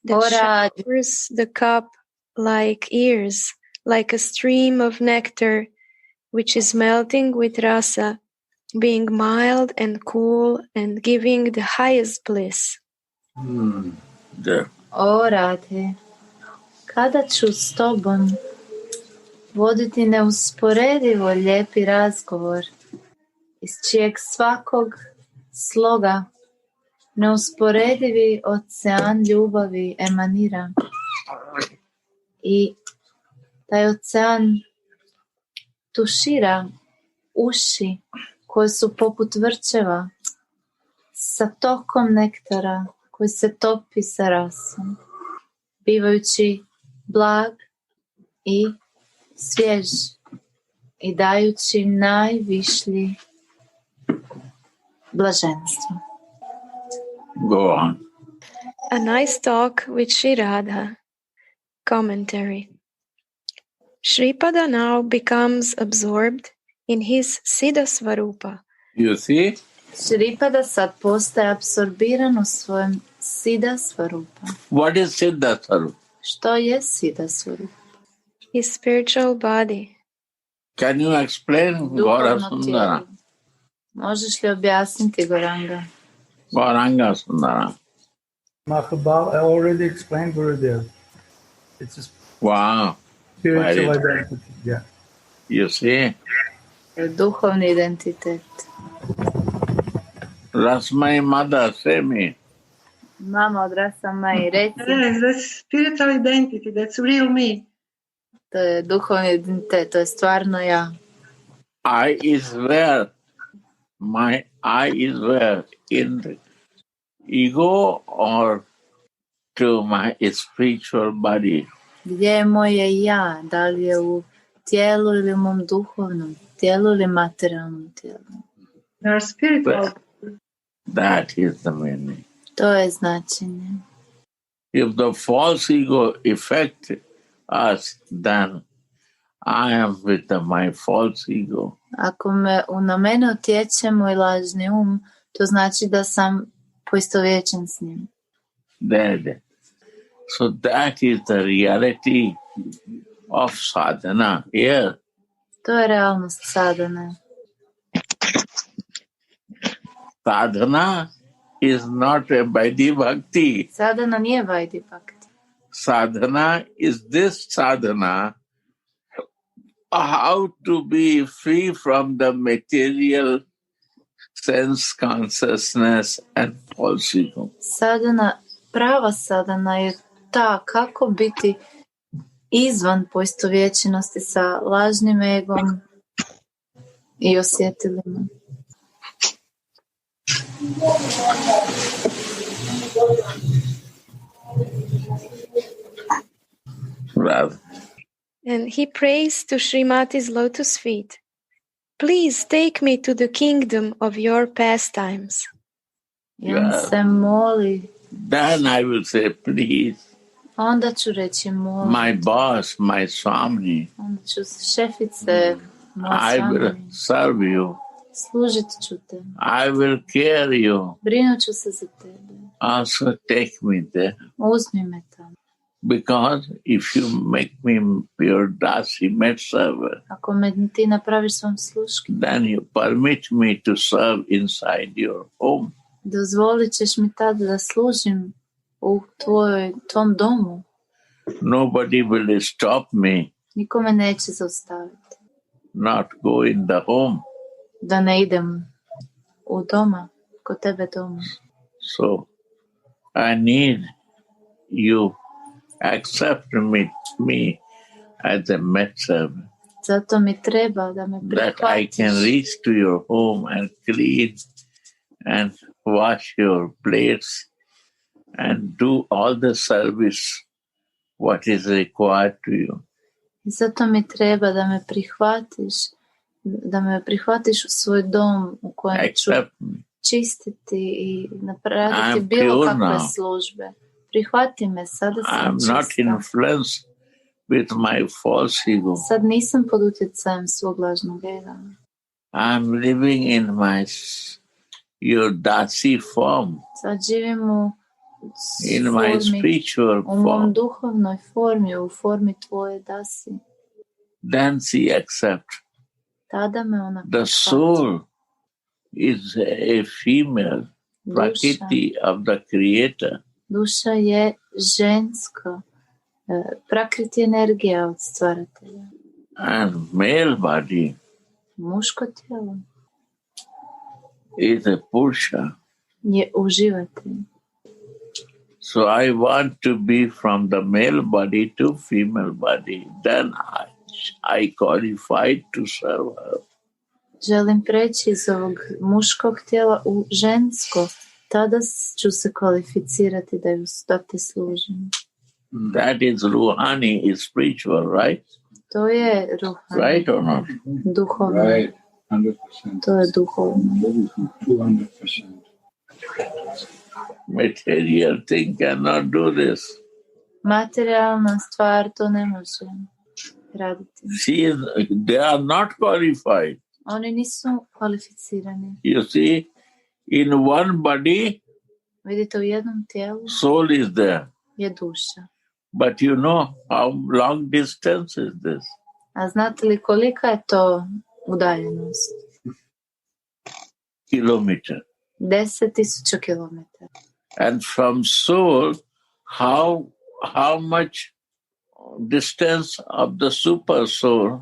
that showers the cup like ears, like a stream of nectar, which is melting with rasa, being mild and cool and giving the highest bliss. O Radhe, kada ću s tobom voditi neusporedivo lijepi razgovor iz čijeg svakog sloga neusporedivi ocean ljubavi emanira. I taj ocean tušira uši koje su poput vrčeva sa tokom nektara koji se topi sa rasom, bivajući blag i svjež i dajući najvišlji blaženstvo. Go on. A nice talk with Sri Radha. Commentary. Shripada now becomes absorbed in his Siddha Svarupa. You see? Shripada sad postaje apsorbiran u svojem Siddha Svarupa. What is Siddha Svarupa? Što je Siddha Svarupa? His spiritual body. Can you explain Gaura Sundara? Možeš li objasniti Goranga? Gauranga Sundara. Mahabhav, I already explained Gurudev. It's a Wow. spiritual identity. Yeah. You see? Duhovni identitet. That's my mother, say me. Mama od Rasa Mai, reci. Yes, that's spiritual identity. That's real me. To je duhovni identitet, to je stvarno ja. I is where? My I is where? In the ego or to my spiritual body? Gdje je moje ja? Da li je u tijelu ili u mom duhovnom tijelu ili materijalnom tijelu? They are spiritual. That is the meaning. To je značenje. If the false ego affects us, then I am with my false ego. Ako na mene utječe moj lažni to znači da sam poistovjećen s njim. There. So that is the reality of sadhana here. To je realnost sadhane. Sadhana is not a Vaidhi Bhakti. Sadhana nije Vaidhi Bhakti. Sadhana is this sadhana, how to be free from the material sense consciousness and false ego. Sadhana, prava sadhana je ta kako biti izvan poistovjećenosti sa lažnim egom i osjetilima. Radha. And he prays to Srimati's lotus feet. Please take me to the kingdom of your pastimes. I on se moli. Then I will say, please. Onda ću reći molim. My boss, my Swami. Onda ću šefice, moja I will serve you. Služit ću te. I will care you. Brinut ću se za tebe. Also take me there. Uzmi me tamo. Because if you make me your dasi server, ako me ti napraviš svom sluškim, then you permit me to serve inside your home. Dozvolit ćeš mi tada da služim u tvom domu. Nobody will stop me. Niko me neće zaustaviti. Not go in the home. Da ne idem u doma, kod tebe doma. So, I need you accept me as a servant. Zato mi treba da me prihvatiš. That I can reach to your home and clean and wash your plates and do all the service what is required to you. Zato mi treba da me prihvatiš u svoj dom u kojem ću čistiti i napraviti bilo kakve službe. Prihvati me, sada sam čista. I'm not influenced with my false ego. Sad nisam pod utjecajem svog lažnog ega. I'm living in your dasi form. Sad živim in my spiritual form. U mom duhovnoj formi, u formi tvoje dasi. Then she accepts. Tada me ona the soul is a female prakriti of the creator. Duša je ženska prakriti energija od stvaratelja. And male body Muško tijelo is a Purusha. je uživatelj. So I want to be from the male body to female body. Then I qualified to serve her. Želim preći iz ovog muškog tijela u žensko. Tada ću se kvalificirati da te služim. That is Ruhani, is spiritual, right? To je Ruhani. Right or not? Duhovno. Right, 100%. To je duhovno. 200%. Material thing cannot do this. Materijalna stvar to ne može raditi. They are not qualified. Oni nisu kvalificirani. You see, in one body, Vidite, u jednom tijelu soul is there. je duša. But you know how long distance is this? A znate li kolika je to udaljenost? Kilometer. 10,000 kilometara. And from soul, how much distance of the super soul?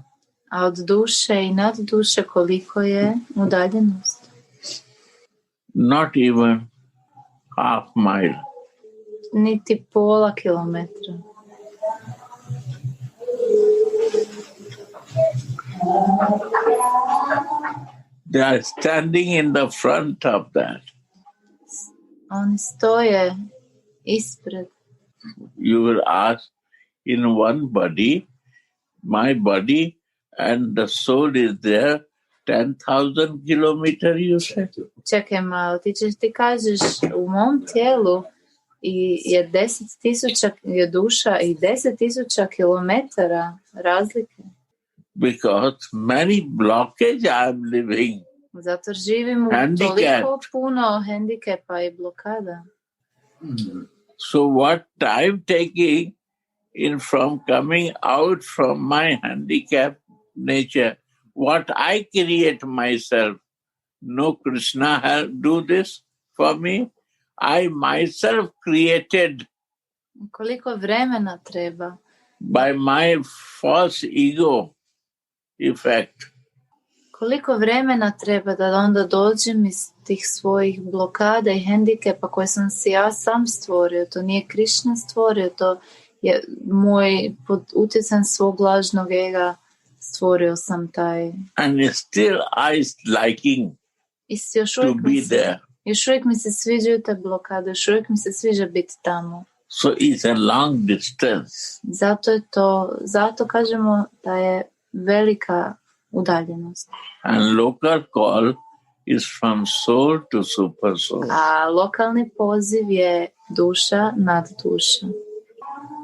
A od duše i nad duše koliko je udaljenost? Not even half mile. Niti pola kilometra. They are standing in the front of that. Oni stoje ispred. You will ask, in one body, my body, and the soul is there, 10,000 kilometers, you said? Čekaj malo, ti kažeš u mom tijelu je 10,000 je duša i 10,000 kilometara razlike. Because many blockage I am living. Zato živim u toliko puno hendikepa i blokada. So what I'm taking in from coming out from my handicap nature, what I create myself, no Krishna has do this for me. I myself created Koliko vremena treba? by my false ego effect. Koliko vremena treba da onda dođem iz tih svojih blokada i hendikepa koje sam si ja sam stvorio. To nije Krišna stvorio, to je moj, pod utjecajem svog lažnog ega stvorio sam taj. And still I liking to be there. Još uvijek mi se sviđaju te blokade, još uvijek mi se sviđa biti tamo. So it's a long distance. Zato kažemo da je velika udaljenost. And local call is from soul to super soul. A lokalni poziv je duša nad duša.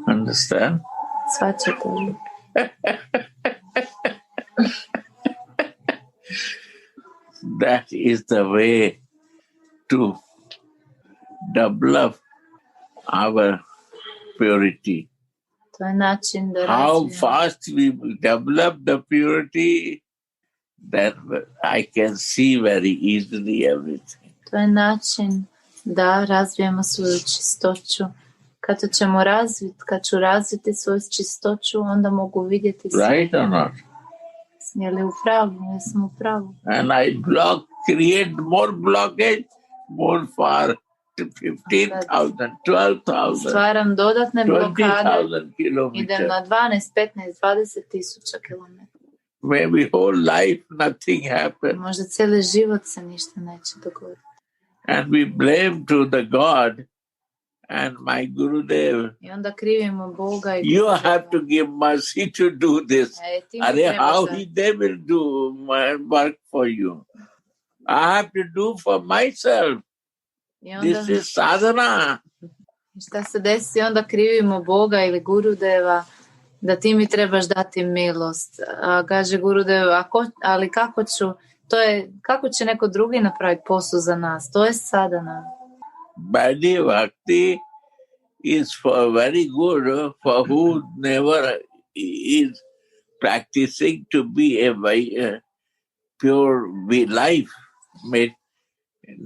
Understand? Svačate li? That is the way to develop our purity. To je način da How fast we develop the purity, that I can see very easily everything. To je način da razvijemo svoju čistoću. Kad ću razviti svoju čistoću, onda mogu vidjeti sve. Right or not? Je li u pravu? Jesam u pravu. And I create more blockage, more far. 15,000, 12,000, stvaram dodatne blokade, 20,000 kilometers. idem na 12, 15, 20,000 kilometara. Maybe whole life nothing happened. Možda cijeli život se ništa neće dogoditi. And we blame to the God and my Gurudev. I onda krivimo Boga i You have to give mercy to do this. How they will do my work for you? I have to do for myself. This is sadhana. Šta se desi? Onda krivimo Boga ili Gurudeva da ti mi trebaš dati milost. A kaže Gurudev, ali kako će neko drugi napraviti posao za nas? To je sadhana. Bhakti bhakti is very good for who never is practicing to be a pure life, made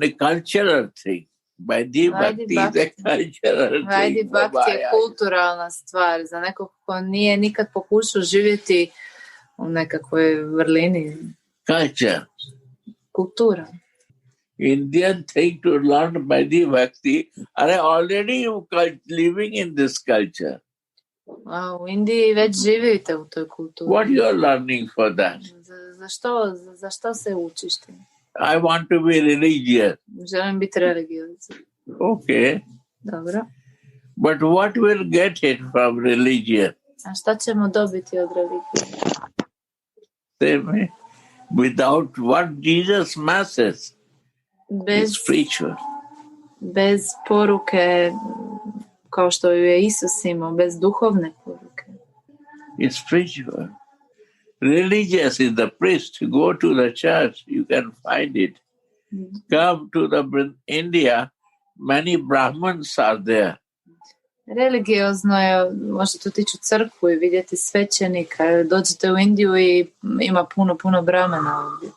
the cultural thing. Vaidhi bhakti is a cultural thing. Vaidhi bhakti je kulturalna stvar za nekog ko nije nikad pokušao živjeti u nekakvoj vrlini. Culture. Kultura. Indian think to learn Bhakti Bhakti are already living in this culture. A u Indiji već živite u toj kulturi. What you are learning for that? Za što se učiš ti? I want to be religious. Želim biti religiozan. Okay. Dobro. But what will get it from religion? A šta ćemo dobiti od religije? Say me. Without what Jesus masses is spiritual. Bez poruke kao što ju je Isus imao, bez duhovne poruke. It's spiritual. Religious is the priest. Go to the church, you can find it. Come to the India, many Brahmins are there. Religiozno je, možete otići u crkvu i vidjeti svećenika. Dođete u Indiju i ima puno Brahmana ovdje.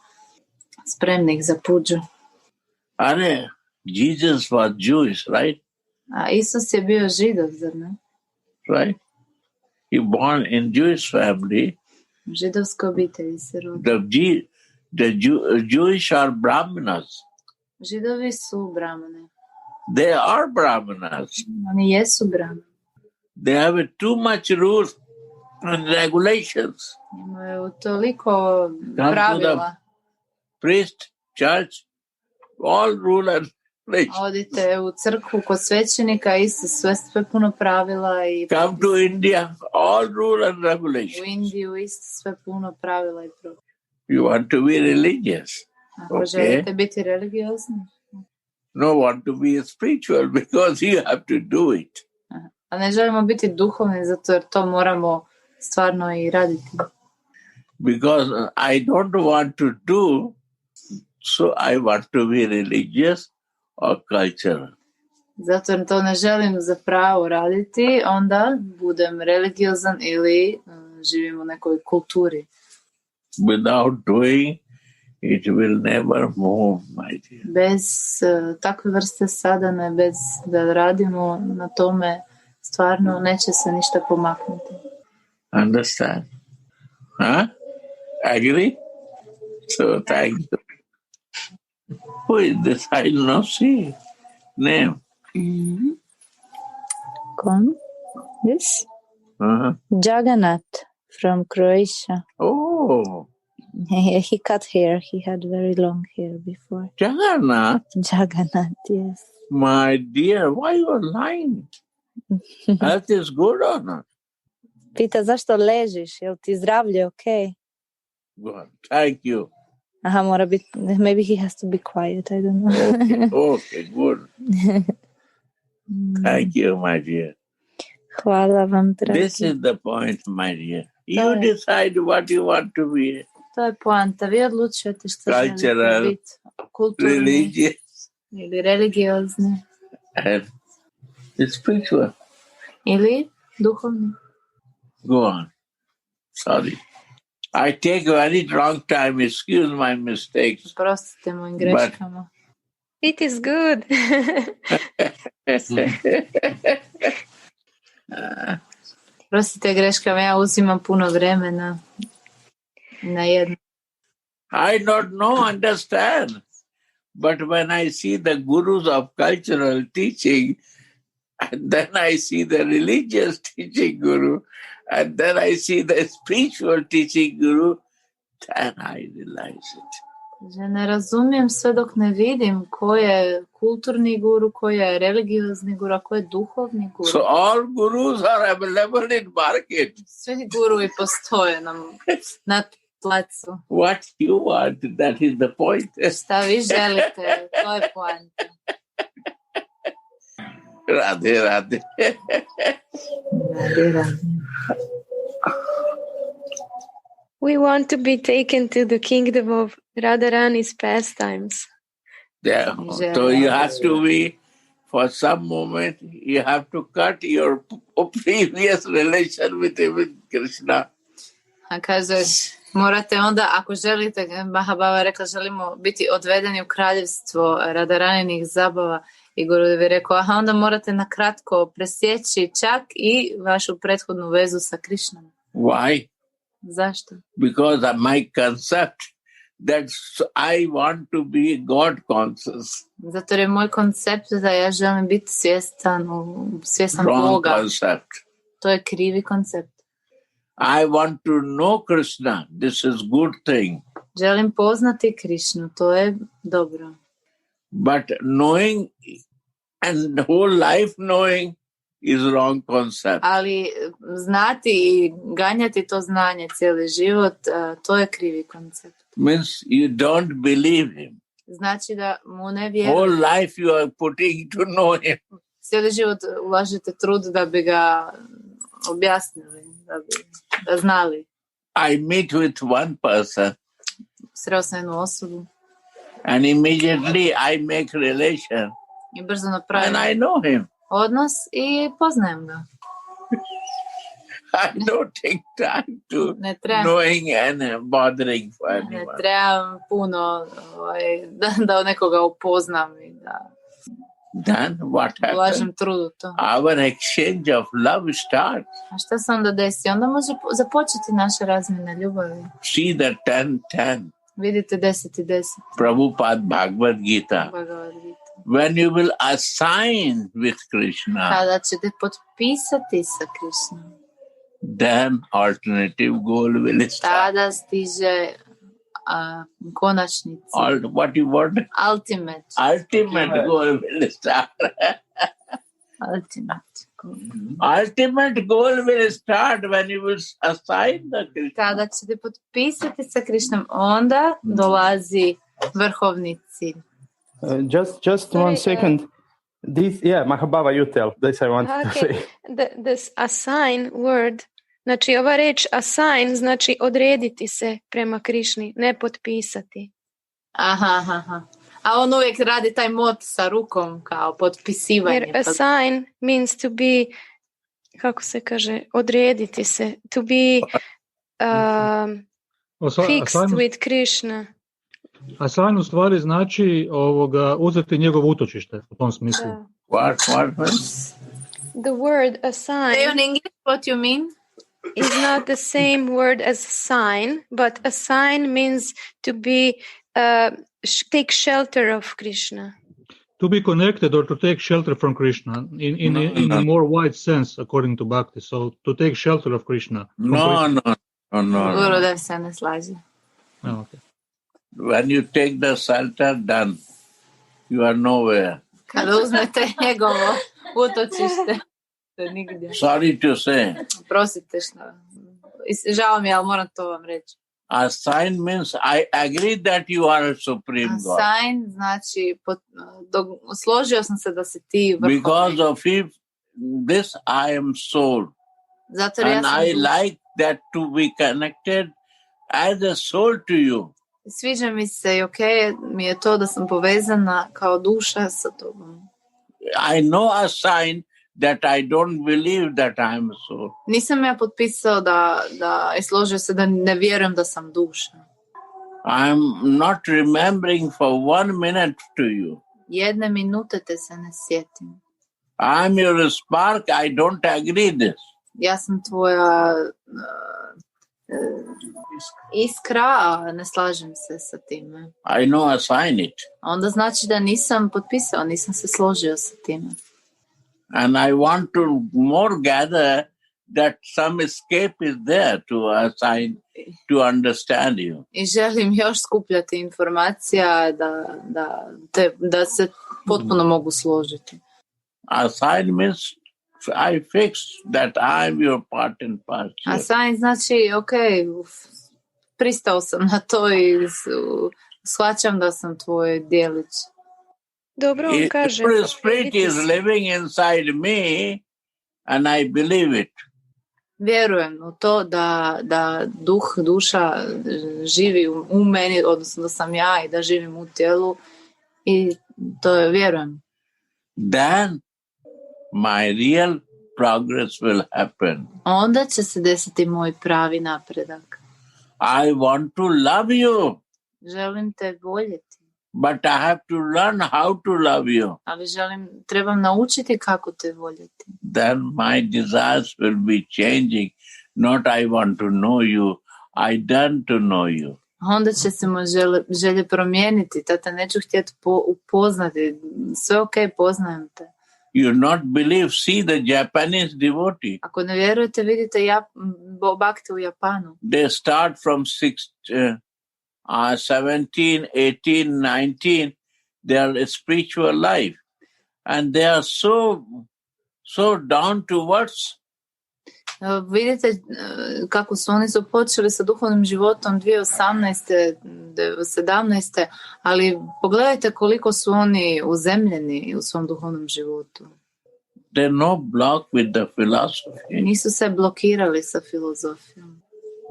Spremnih za puđu. Are, Jesus was Jewish, right? A Isus je bio Židov, zar ne? Right? He born in Jewish family. Židovskoj obitelji se rodio. The Jewish are Brahmanas. Židovi su Brahmane. They are Brahmanas. Oni jesu Brahmane. They have too much rules and regulations. Imaju toliko pravila. Priest, church, all rule and regulations. Odite u crkvu kod svećenika, isto sve puno pravila. I come to India, all rule and regulations. U Indiju isto sve puno pravila i propisa. You want to be religious. Ako želite biti religiozni. No, want to be spiritual because you have to do it. A ne želimo biti duhovni zato jer to moramo stvarno i raditi. Because I don't want to do, so I want to be religious or cultural. Zato jer to ne želim zapravo raditi, onda budem religiozan ili živim u nekoj kulturi. Without doing, it will never move, my dear. Bez takve vrste sadane, bez da radimo na tome, stvarno neće se ništa pomaknuti. Understand? Huh? Agree? So thank you. Who is this? I do not see name. Come? This? Jagannath from Croatia. Oh. He cut hair. He had very long hair before. Jagannath? Jagannath, yes. My dear, why you are lying? Health is good or not? Pita zašto ležiš, jel ti zdravlje okay? Good, thank you. Aha, mora biti, maybe he has to be quiet, I don't know. Okay, good. Thank you, my dear. Hvala vam, dragi. This is the point, my dear. You decide what you want to be. To je poanta. Vi odlučujete što želite biti. Kulturni. Religious. Ili religiozni. And spiritual. Ili duhovni. Go on. Sorry. I take very long time. Excuse my mistakes. Prostite mojim greškama. It is good. Prostite greškama, ja uzimam puno vremena na jedno. I don't understand. But when I see the gurus of cultural teaching, and then I see the religious teaching guru, and then I see the spiritual teaching guru, then I realize it. Ne razumijem sve dok ne vidim ko je kulturni guru, ko je religiozni guru, a ko je duhovni guru. So all gurus are available in market. Svi guruji postoje na placu. What you want, that is the point. Šta vi želite, to je poanta. Radhe, Radhe. Radhe, Radhe. We want to be taken to the kingdom of Radharani's pastimes. Yeah. So you have to be, for some moment, you have to cut your previous relation with Krishna. A kaže, morate onda, ako želite, Mahabhava rekla, želimo biti odvedeni u kraljevstvo Radharaninih zabava. I Gurudev je rekao, aha, onda morate na kratko presjeći čak i vašu prethodnu vezu sa Krišnom. Why? Zašto? Because of my concept that I want to be God conscious. Zato je moj koncept da ja želim biti svjestan Wrong Boga. concept. To je krivi koncept. I want to know Krishna. This is good thing. Želim poznati Krišnu. To je dobro. But knowing and the whole life knowing is wrong concept. Ali znati i ganjati to znanje cijeli život, to je krivi koncept. Means you don't believe him. Znači da mu ne vjerujete. Whole life you are putting to know him. Cijeli život ulažete trud da bi ga objasnili, da bi ga znali. I meet with one person. Sreo sam jednu osobu. And immediately I make relation. I brzo napravim and I know him. Odnos i poznajem ga. I don't take time to knowing and bothering for anyone. Ne trebam puno da nekoga upoznam i da Then what happens? Trud u to. Our exchange of love starts. A šta se onda desi? Onda može započeti naša razmjena ljubavi. See the 10-10. Vidite 10-10. Prabhupada Bhagavad Gita. When you will assign with Krishna, kada ćete potpisati sa Krišnom, then alternative goal will start. Tada stiže konačni cilj. What you want? Ultimate goal will start. Ultimate goal will start when you will assign the Krishna. Kada ćete potpisati sa Krišnom, onda dolazi vrhovni cilj. Just one second. This, Mahabhava, you tell. This I want to say. This assign word, znači ova reč assign znači odrediti se prema Krišni, ne potpisati. Aha. A on uvijek radi taj mod sa rukom kao potpisivanje. Jer assign means to be, kako se kaže, odrediti se, to be fixed with Krishna. Assign u stvari znači uzeti njegovo utočište u tom smislu. What? The word assign in English, what you mean? Is not the same word as sign, but assign means to be take shelter of Krishna. To be connected or to take shelter from Krishna in a more wide sense according to Bhakti. So to take shelter of Krishna. No. Gurudev se ne slaže. Okay. When you take the shelter, done. You are nowhere. Kada uzmete njegovo utočište, to je nigdje. Sorry to say. Prosite što. Žao mi je, ali moram to vam reći. Assign means I agree that you are a supreme God. Assign znači složio sam se da si ti vrhovni. Because of this I am soul. Zato and I like that to be connected as a soul to you. Sviđa mi se i mi je to da sam povezana kao duša sa tobom. I know a sign that I don't believe that I am a soul. Nisam ja potpisao da i složio se da ne vjerujem da sam duša. I am not remembering for 1 minute to you. 1 minute te se ne sjetim. I am your spark, I don't agree this. Ja sam tvoja iskra, a ne slažem se sa time. I know assign it. Onda znači da nisam potpisao, nisam se složio sa time. And I want to more gather that some escape is there to assign, to understand you. I želim još skupljati informacija da se potpuno mogu složiti. Assign means I fix that I am your part and parcel. Assign znači, pristao sam na to i shvaćam da sam tvoj dijelić. Dobro on kaže. The spirit is living inside me and I believe it. Vjerujem u to da duša živi u meni, odnosno da sam ja i da živim u tijelu i to vjerujem. Then my real progress will happen. Onda će se desiti moj pravi napredak. I want to love you. Želim te voljeti. But I have to learn how to love you. Ali trebam naučiti kako te voljeti. Then my desires will be changing. Not I want to know you, I done to know you. Onda će se mu želje promijeniti. Tata, neću htjeti upoznati. Sve ok, poznajem te. You not believe, see the Japanese devotee. Ako ne vjerujete, vidite bhakti u Japanu. They start from 17, 18, 19, their spiritual life. And they are so down to earth. Vidite kako oni su počeli sa duhovnim životom 2018. 17. Ali pogledajte koliko su oni uzemljeni u svom duhovnom životu. They're no block with the philosophy. Nisu se blokirali sa filozofijom.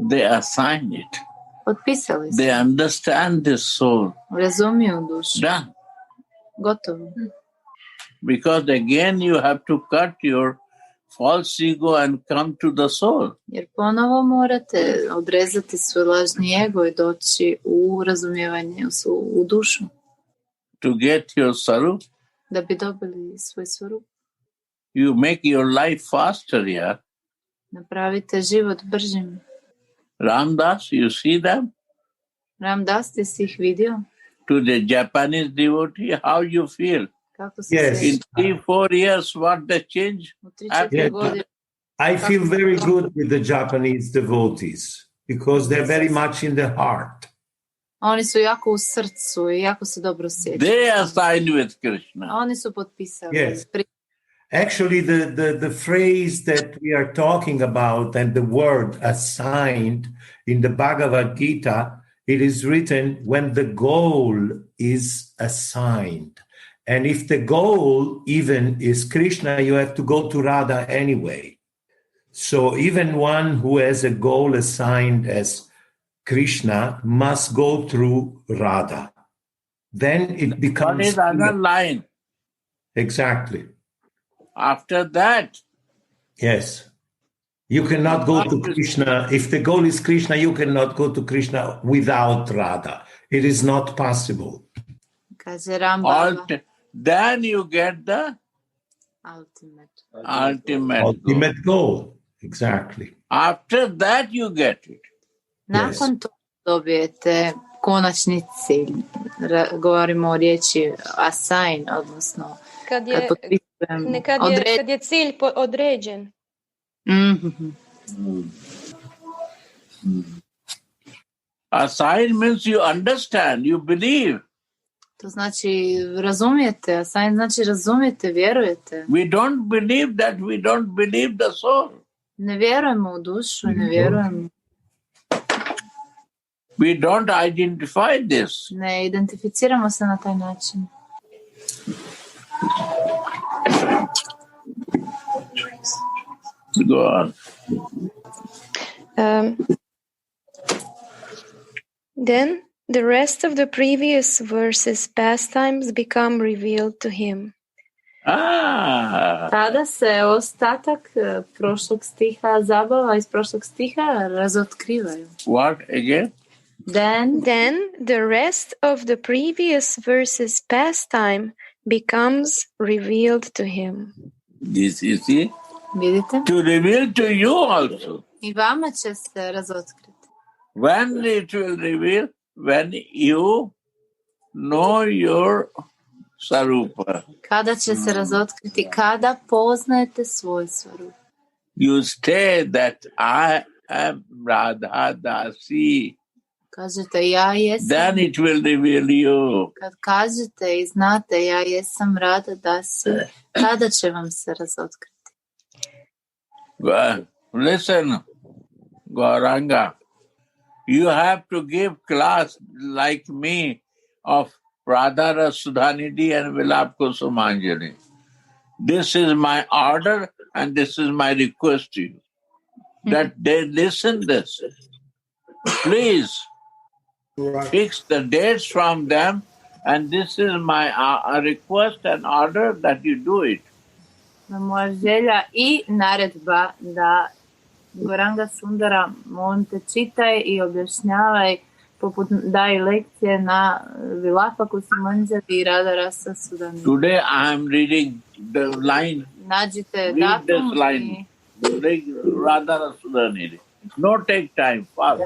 They assign it. Potpisali su. They understand this soul. Razumiju dušu. Done. Gotovo. Because again you have to cut your false ego and come to the soul. Jer ponovo morate odrezati svoj lažni ego i doći u razumijevanje, u dušu. To get your sarup. Da bi dobili svoj sarup. You make your life faster, yeah. Napravite život bržim. Ramdas, you see them? Ramdas, ti si ih vidio? To the Japanese devotee, how you feel? Yes. In 3-4 years, what the change? Yes. I feel very good with the Japanese devotees because they're very much in the heart. Oni su jako u srcu i jako se dobro sjećaju. They are signed with Krishna. Oni su potpisali. Yes. Actually, the phrase that we are talking about and the word assigned in the Bhagavad Gita, it is written when the goal is assigned. And if the goal even is Krishna, you have to go to Radha anyway. So even one who has a goal assigned as Krishna must go through Radha. Then it becomes... What is another line? Exactly. After that. Yes. You cannot go to Krishna. If the goal is Krishna, you cannot go to Krishna without Radha. It is not possible. Then you get the ultimate goal. Exactly. After that you get it. Nakon toga dobijete konačni cilj. Govorimo o riječi assign, odnosno kad je cilj određen. Assign means you understand, you believe. To znači razumijete, assign znači razumijete, vjerujete. We don't believe that, we don't believe the soul. Ne vjerujemo u dušu, ne vjerujemo. We don't identify this. Ne identificiramo se na taj način. Go on. Then the rest of the previous verses' pastimes become revealed to him. Tada se ostatak prošlog stiha, zabava iz prošlog stiha razotkrivaju. What again? Then the rest of the previous verses' pastime becomes revealed to him. This is it. Vidite? To reveal to you also. I vama će se razotkriti. When it will reveal? When you know your sarupa. Kada će se razotkriti? Kada poznajete svoj sarup. You say that I am Radha Dasi. Kažete ja jesam. Then it will reveal you. Kad kažete i znate ja jesam Radha Dasi, kada će vam se razotkriti? Listen, Gauranga. You have to give class like me of Radha, Sudhanidhi and Vilap Kusumanjali. This is my order and this is my request to you. That they listen this. Please fix the dates from them and this is my request and order that you do it. Moja želja i naredba da Goranga Sundara, molim te, čitaj i objašnjavaj, poput daj lekcije na Vilapa Kusumanjali i Radha Rasa Sudhanidhi. Today I am reading the line. Nađite Read datum this line. Radha Rasa Sudhanidhi. No take time. Fast.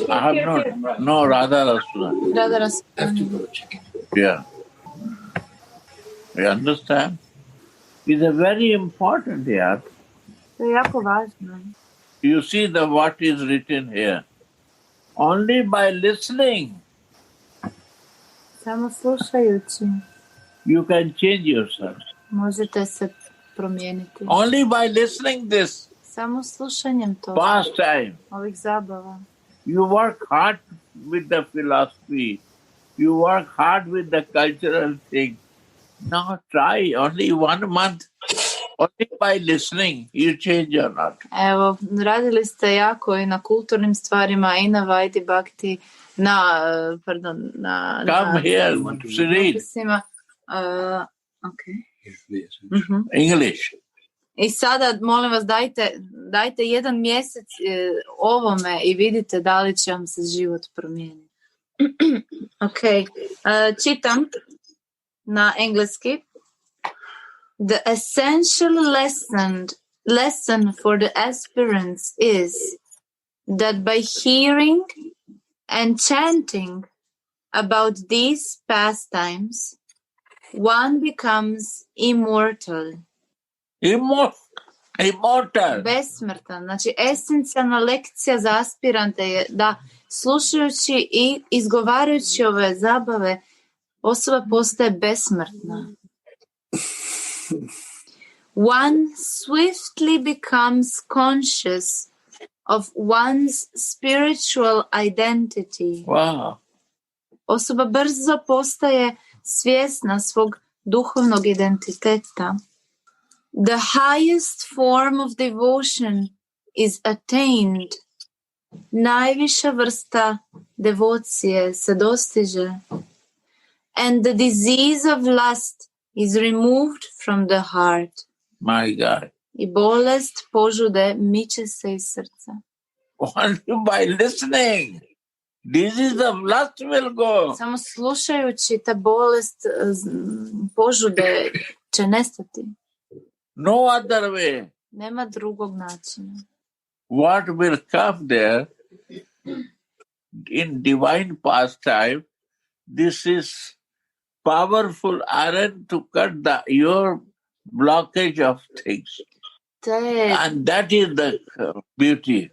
I have not. No, Radha Rasa. Radha Rasa. Yeah. You understand? It's a very important here. To je jako važno. You see what is written here. Only by listening Samo slušajući you can change yourself. možete se promijeniti. Only by listening this Samo slušanjem toga, pastime. ovih zabava. You work hard with the philosophy. You work hard with the cultural thing. Now try only 1 month. Only by listening you change or not. Evo, radili ste jako i na kulturnim stvarima, i na Vajdi Bhakti, na Come here, Sri. Okay. English. I sada, molim vas, dajte 1 mjesec ovome i vidite da li će vam se život promijeniti. Ok, čitam na engleski. The essential lesson for the aspirants is that by hearing and chanting about these pastimes, one becomes immortal. Immortal. Besmrtan. Znači, esencijalna lekcija za aspirante je da slušajući i izgovarajući ove zabave, osoba postaje besmrtna. One swiftly becomes conscious of one's spiritual identity. Wow. Osoba brzo postaje svjesna svog duhovnog identiteta. The highest form of devotion is attained. Najviša vrsta devocije se dostiže. And the disease of lust is removed from the heart. My God. I bolest požude miče se iz srca. Only by listening. Disease of lust will go. Samo slušajući ta bolest požude će nestati. No other way. Nema drugog načina. What will come there in divine pastime, this is powerful iron to cut your blockage of things. And that is the beauty.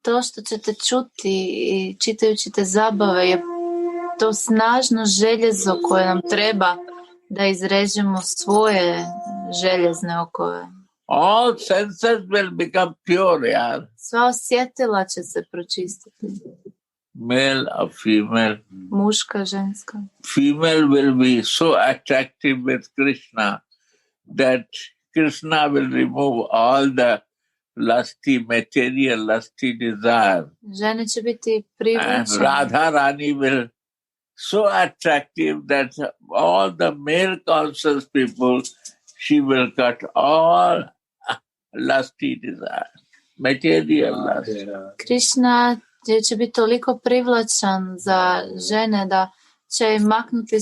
To što ćete čuti čitajući te zabave je to snažno željezo koje nam treba da izrežemo svoje željezne okove. All senses will become pure, yeah. Sva osjetila će se pročistiti. Male or female. Muška, ženska. Female will be so attractive with Krishna that Krishna will remove all the lusty material, lusty desire. Žene će biti privlačene. And Radha Rani will so attractive that all the male conscious people, she will cut all lusty desire, material lust. Krishna će biti toliko privlačan za žene da će maknuti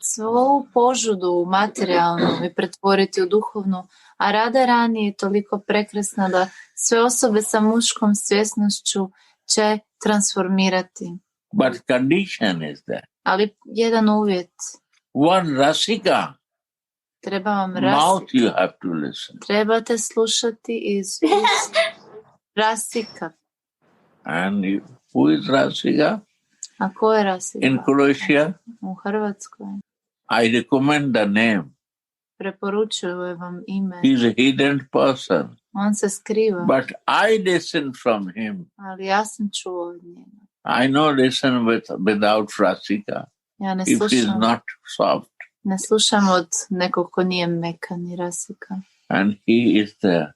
svu požudu materijalnu i pretvoriti u duhovnu, a Radha Rani je toliko prekrasna da sve osobe sa muškom svjesnošću će transformirati. But condition is there. Ali jedan uvjet. One rasika. Treba vam mouth you have to listen. Trebate slušati iz rasika. And who is Rasika? A ko je Rasika? In Croatia? U Hrvatskoj. I recommend the name. Preporučujem vam ime. He is a hidden person. On se skriva. But I listen from him. Ali ja sam čuo od njega. I know listen without Rasika. Ja ne if slušam. he is not soft. Ne slušam od nekog ko nije mekan ni Rasika. And he is there.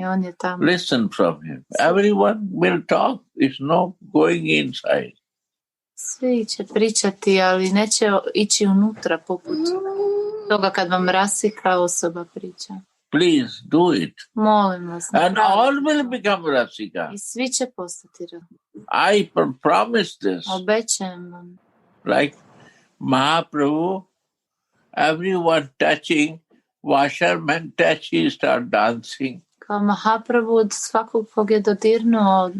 I on je tamo. Listen from him. Everyone will talk. It's no going inside. Svi će pričati, ali neće ići unutra poput toga kad vam Rasika osoba priča. Please do it. Molim vas. And all will become Rasika. I svi će postati Rasika. I promise this. Obećajem vam. Like Mahaprabhu, everyone touching, washerman touch, he start dancing. Kao Mahaprabhu od svakog kog je dodirnuo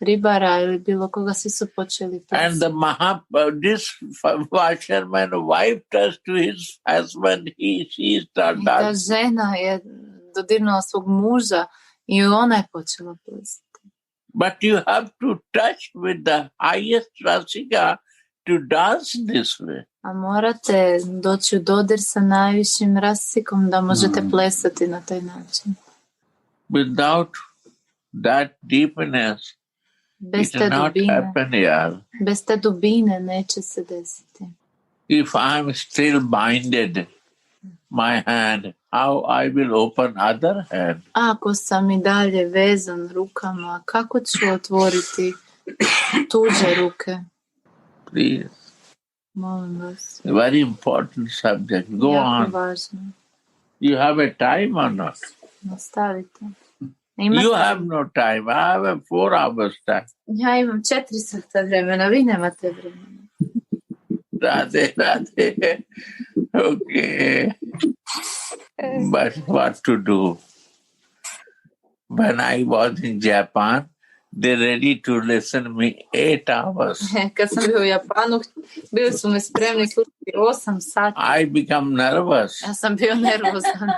ribara ili bilo koga, svi su počeli plesati. And this washerman wife touched to his husband, she started I ta dancing. žena je dodirnula svog muža i ona je počela plesati. But you have to touch with the highest rasika to dance this way. A morate doći u dodir sa najvišim rasikom da možete plesati na taj način. Without that deepness, Bez it te not dubine, happen, yaar. bez te dubine neće se desiti. If I'm still binded, my hand, how I will open other hand? Ako sam i dalje vezan rukama, kako ću otvoriti tuđe ruke? Please. Molim vas. A very important subject. Go Jako on. važno. You have a time or not? Nastavite. You have no time. I have a 4 hours time. Ja imam 4 sata vremena, vi nemate vremena. Radhe. Okay. But what to do? When I was in Japan, they're ready to listen me 8 hours. Kad sam bio u Japanu, bili su me spremni slušati 8 sati. I become nervous. Ja sam bio nervozan.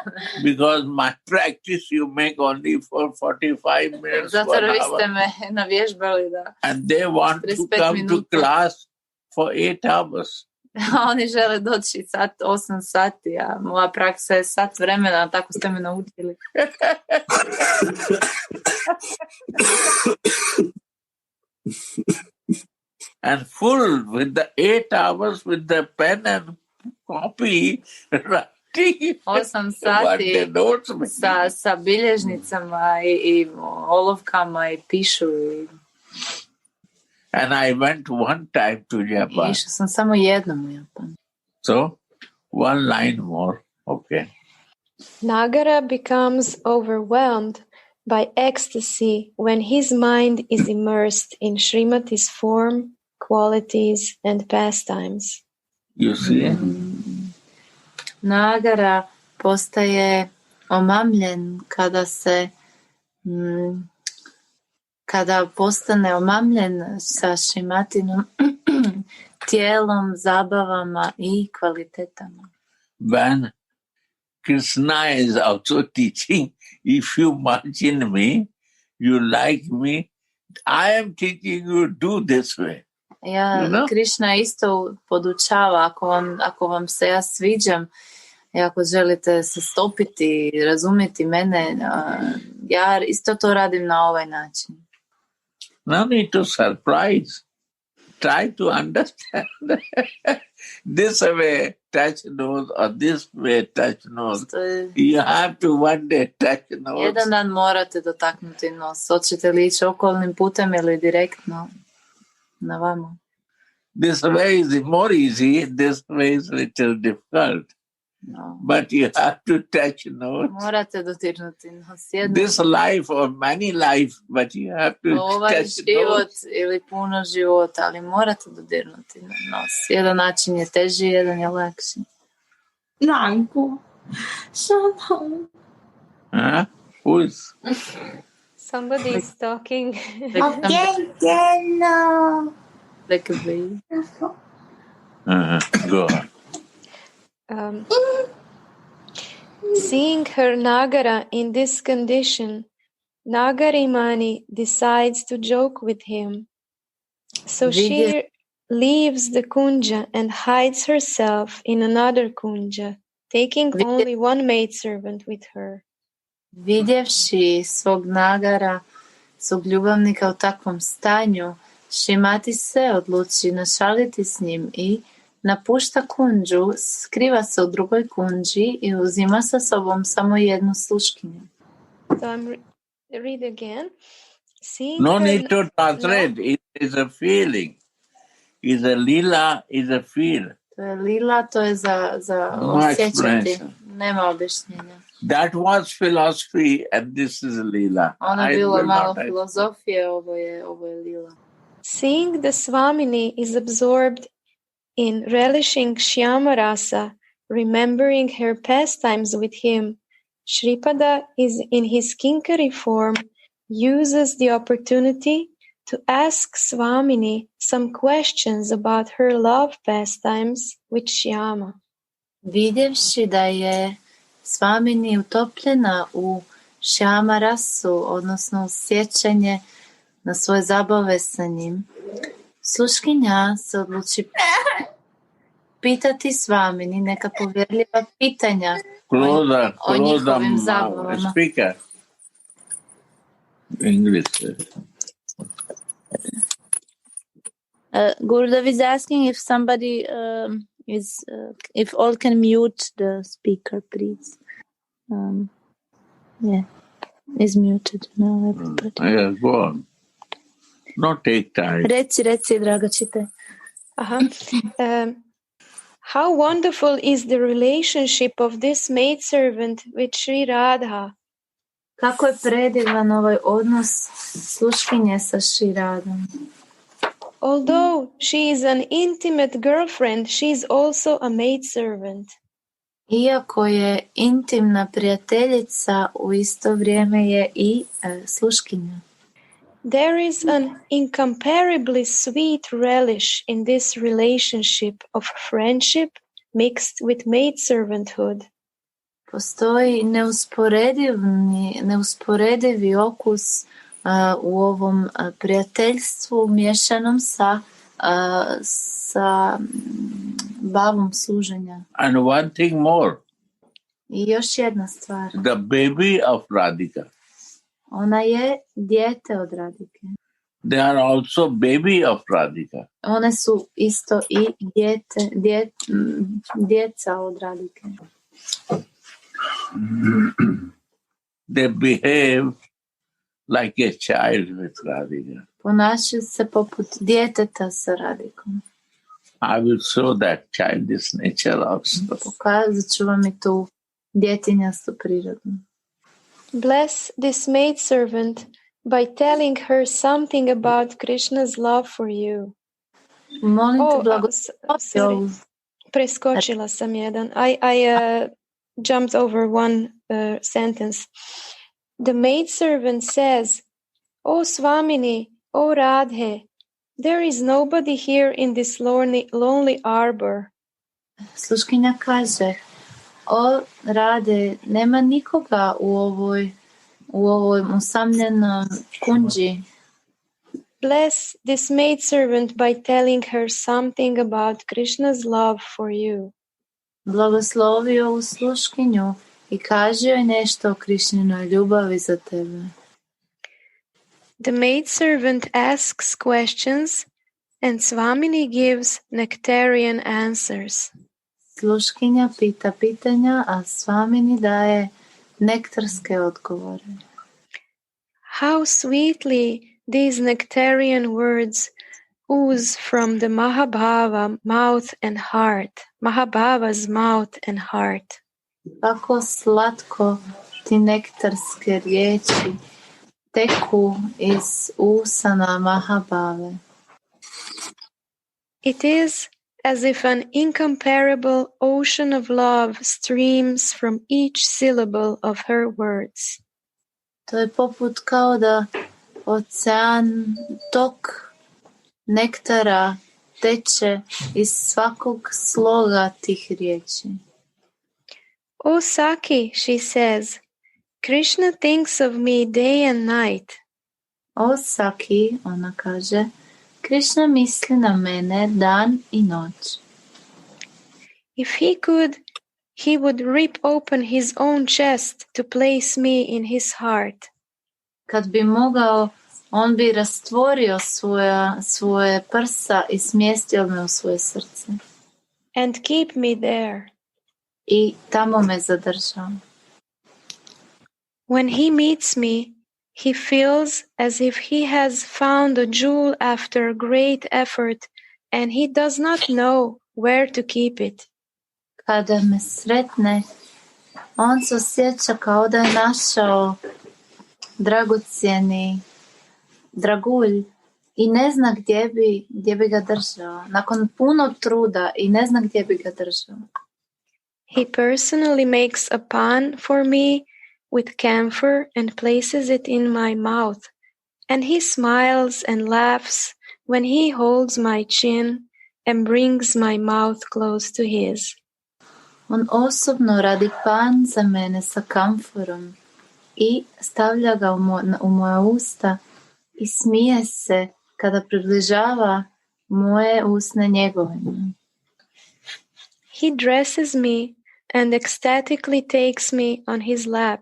Because my practice you make only for 45 minutes. Zato vi ste me navježbali da... And they want to come to class for 8 hours. Oni žele doći 8 sati, a moja praksa je sat vremena, tako ste me naučili. And full with the 8 hours with the pen and copy, writing 8 sati sa bilježnicama i olovkama i pišu. And I went one time to Japan. Išao sam samo jednom u Japan. So, one line more. Okay. Nagara becomes overwhelmed by ecstasy when his mind is immersed in Srimati's form, qualities, and pastimes. You see? Nagara postaje omamljen kada postane omamljen sa Šrimatinom tijelom, zabavama i kvalitetama. When Krishna is also teaching, if you margin me, you like me, I am teaching you do this way. Krishna isto podučava, ako vam se ja sviđam i ako želite se stopiti, razumjeti mene, ja isto to radim na ovaj način. No need to surprise. Try to understand. This way touch nose or this way touch nose. You have to one day touch nose. Jedan dan morate dotaknuti nos. Hoćete li ići okolnim putem ili direktno na vama? This way is more easy. This way is little difficult. No. But you have to touch nose. Morate dotirnuti nos. This life or many life, but you have to touch život nose. Ili puno života, ali morate dodirnuti nos. Jedan način je teži, jedan je lakši. Nanko. Shalom. Huh? Who is? Somebody is talking. Okay, no. Like a baby. Go on. Seeing her Nagara in this condition, Nagarimani decides to joke with him. So she leaves the kunja and hides herself in another kunja, taking only one maidservant with her. Vidjevši svog Nagara, svog ljubavnika u takvom stanju, Šrimati se odluči našaliti s njim i napušta kunđu, skriva se u drugoj kunđi i uzima sa sobom samo jednu sluškinju. So I'm read again. No need to translate. No. It is a feeling. Is a lila, is a feel. To je lila, to je za osjećati. Nema objašnjenja. That was philosophy and this is lila. Ono je bilo malo filozofije, ovo je lila. Seeing the Swamini is absorbed in relishing Shyama Rasa, remembering her pastimes with him, Shripada is in his kinkari form, uses the opportunity to ask Swamini some questions about her love pastimes with Shyama. Vidjevši da je Swamini utopljena u Shyama rasu, odnosno sjećanje na svoje zabave sa njim, sluškinja se odluči pitati Swamini neka povjerljiva pitanja o njihovim zabavama. Gurudev is asking if somebody if all can mute the speaker, please. Is muted now, everybody. Yeah, go on. Not take time. Reci, draga, čitaj. How wonderful is the relationship of this maidservant with Sri Radha. Kako je predivan ovaj odnos sluškinje sa Sri Radhom. Although she is an intimate girlfriend, she is also a maidservant. Iako je intimna prijateljica, u isto vrijeme je i sluškinja. There is an incomparably sweet relish in this relationship of friendship mixed with maidservanthood. Postoji neusporedivi okus u ovom prijateljstvu miješanom sa bavom služenja. And one thing more. I još jedna stvar. The baby of Radhika. Ona je dijete od Radhike. They are also baby of Radhika. One su isto i djeca od Radhike. They behave like a child with Radhika. Ponašaju se poput djeteta sa Radhikom. I will show that childish nature also. Pokazat ću vam i tu djetinjastu prirodu. Bless this maidservant by telling her something about Krishna's love for you. Molim te blagoslovi. Preskočila sam jedan. I jumped over one sentence. The maidservant says, "O Swamini, O Radhe, there is nobody here in this lonely arbor." Sluškinja kaže, o Radhe, nema nikoga u ovoj usamljenom kunđi. Bless this maidservant by telling her something about Krishna's love for you. Blagoslovi ovu sluškinju i kaži joj nešto o Krišninoj ljubavi za tebe. The maidservant asks questions and Swamini gives nectarian answers. Sluškinja pita pitanja, a Swamini daje nektarske odgovore. How sweetly these nectarian words ooze from the Mahabhava mouth and heart. Mahabhava's mouth and heart. Kako slatko ti nektarske riječi teku iz usana Mahabhave. It is as if an incomparable ocean of love streams from each syllable of her words. To je poput kao da ocean, tok nektara teče iz svakog sloga tih riječi. O Saki, she says, Krishna thinks of me day and night. O Saki, ona kaže, Krishna misli na mene dan i noć. If he could, he would rip open his own chest to place me in his heart. Kad bi mogao, on bi rastvorio svoje prsa i smjestio me u svoje srce. And keep me there. I tamo me zadržao. When he meets me, he feels as if he has found a jewel after great effort and he does not know where to keep it. Kada me sretne, on se osjeća kao da je našao dragocjeni dragulj i ne zna gdje bi ga držao. Nakon puno truda i ne zna gdje bi ga držao. He personally makes a pan for me with camphor and places it in my mouth, And he smiles and laughs when he holds my chin and brings my mouth close to his. On osobno radi pan za mene sa kamforom i stavlja ga u moja usta i smije se kada približava moje usne njegovima. He dresses me and ecstatically takes me on his lap.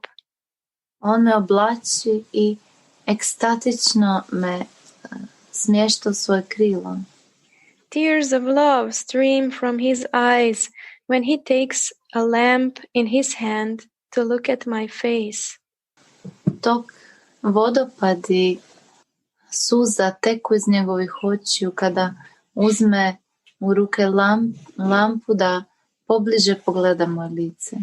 On me oblači i ekstatično me smješta u svoje krilo. Tears of love stream from his eyes when he takes a lamp in his hand to look at my face. Tok vodopadi suza teku iz njegovih očiju kada uzme u ruke lampu da pobliže pogleda moje lice.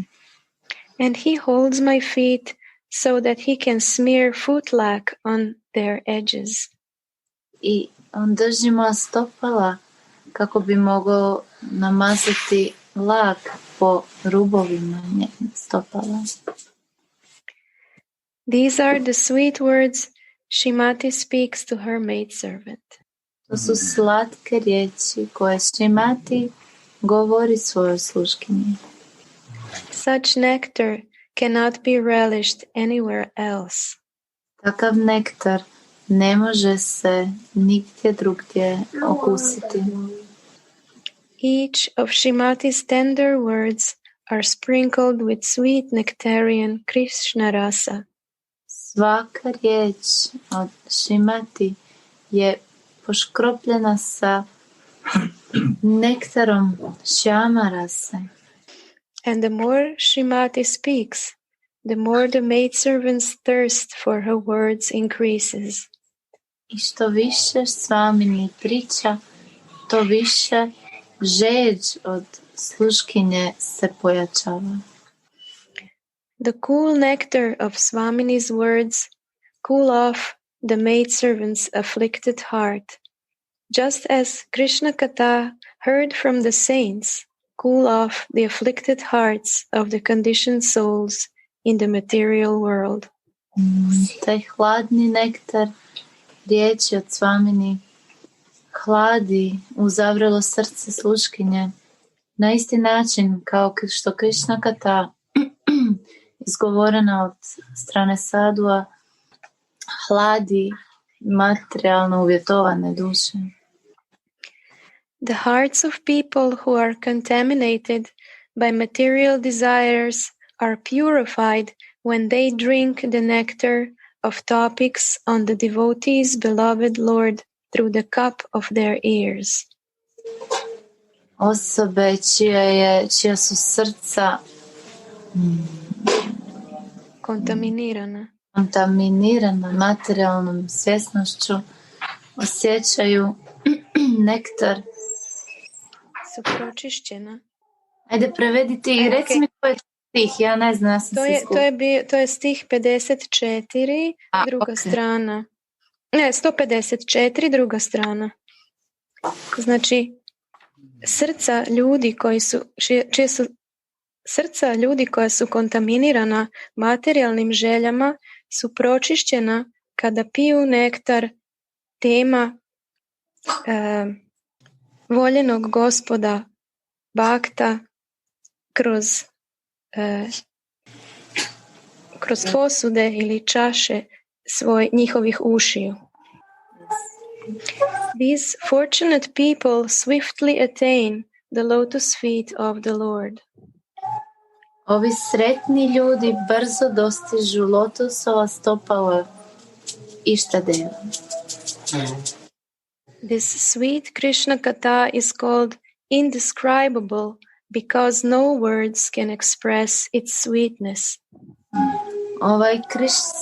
And he holds my feet so that he can smear foot lac on their edges. I on drži moja stopala kako bi mogao namazati lak po rubovima stopala. These are the sweet words Shrimati speaks to her maidservant. To su slatke riječi koje Shrimati govori svojoj sluškinji. Such nectar cannot be relished anywhere else. Takav nektar ne može se nigdje drugdje okusiti. Each of Shrimati's tender words are sprinkled with sweet nectarian Krishna Rasa. Svaka riječ od Shrimati je poškropljena sa nektarom Shyama Rase. And the more Shrimati speaks, the more the maidservant's thirst for her words increases. I što više Swamini priča, to više žeđ od sluškinje se pojačava. The cool nectar of Swamini's words cool off the maidservant's afflicted heart, just as Krishna Katha heard from the saints cool off the afflicted hearts of the conditioned souls in the material world. Taj hladni nektar riječi od Swamini hladi uzavrelo srce sluškinje na isti način kao što Krishna Katha izgovorena od strane sadua hladi materijalno uvjetovane duše. The hearts of people who are contaminated by material desires are purified when they drink the nectar of topics on the devotee's beloved Lord through the cup of their ears. Osobe čija su srca kontaminirana materijalnom svjesnošću osjećaju nektar. Su pročišćena. Ajde, prevedi ti i reci mi koji je stih, ja ne znam. To je stih 54, druga strana. Ne, 154, druga strana. Znači, srca ljudi srca ljudi koja su kontaminirana materijalnim željama su pročišćena kada piju nektar tema voljenog gospoda Bhakta kroz posude ili čaše njihovih ušiju. These fortunate people swiftly attain the lotus feet of the Lord. Ovi sretni ljudi brzo dostižu lotosova stopala Ištadeva. This sweet Krishna Katha is called indescribable because no words can express its sweetness. Ovaj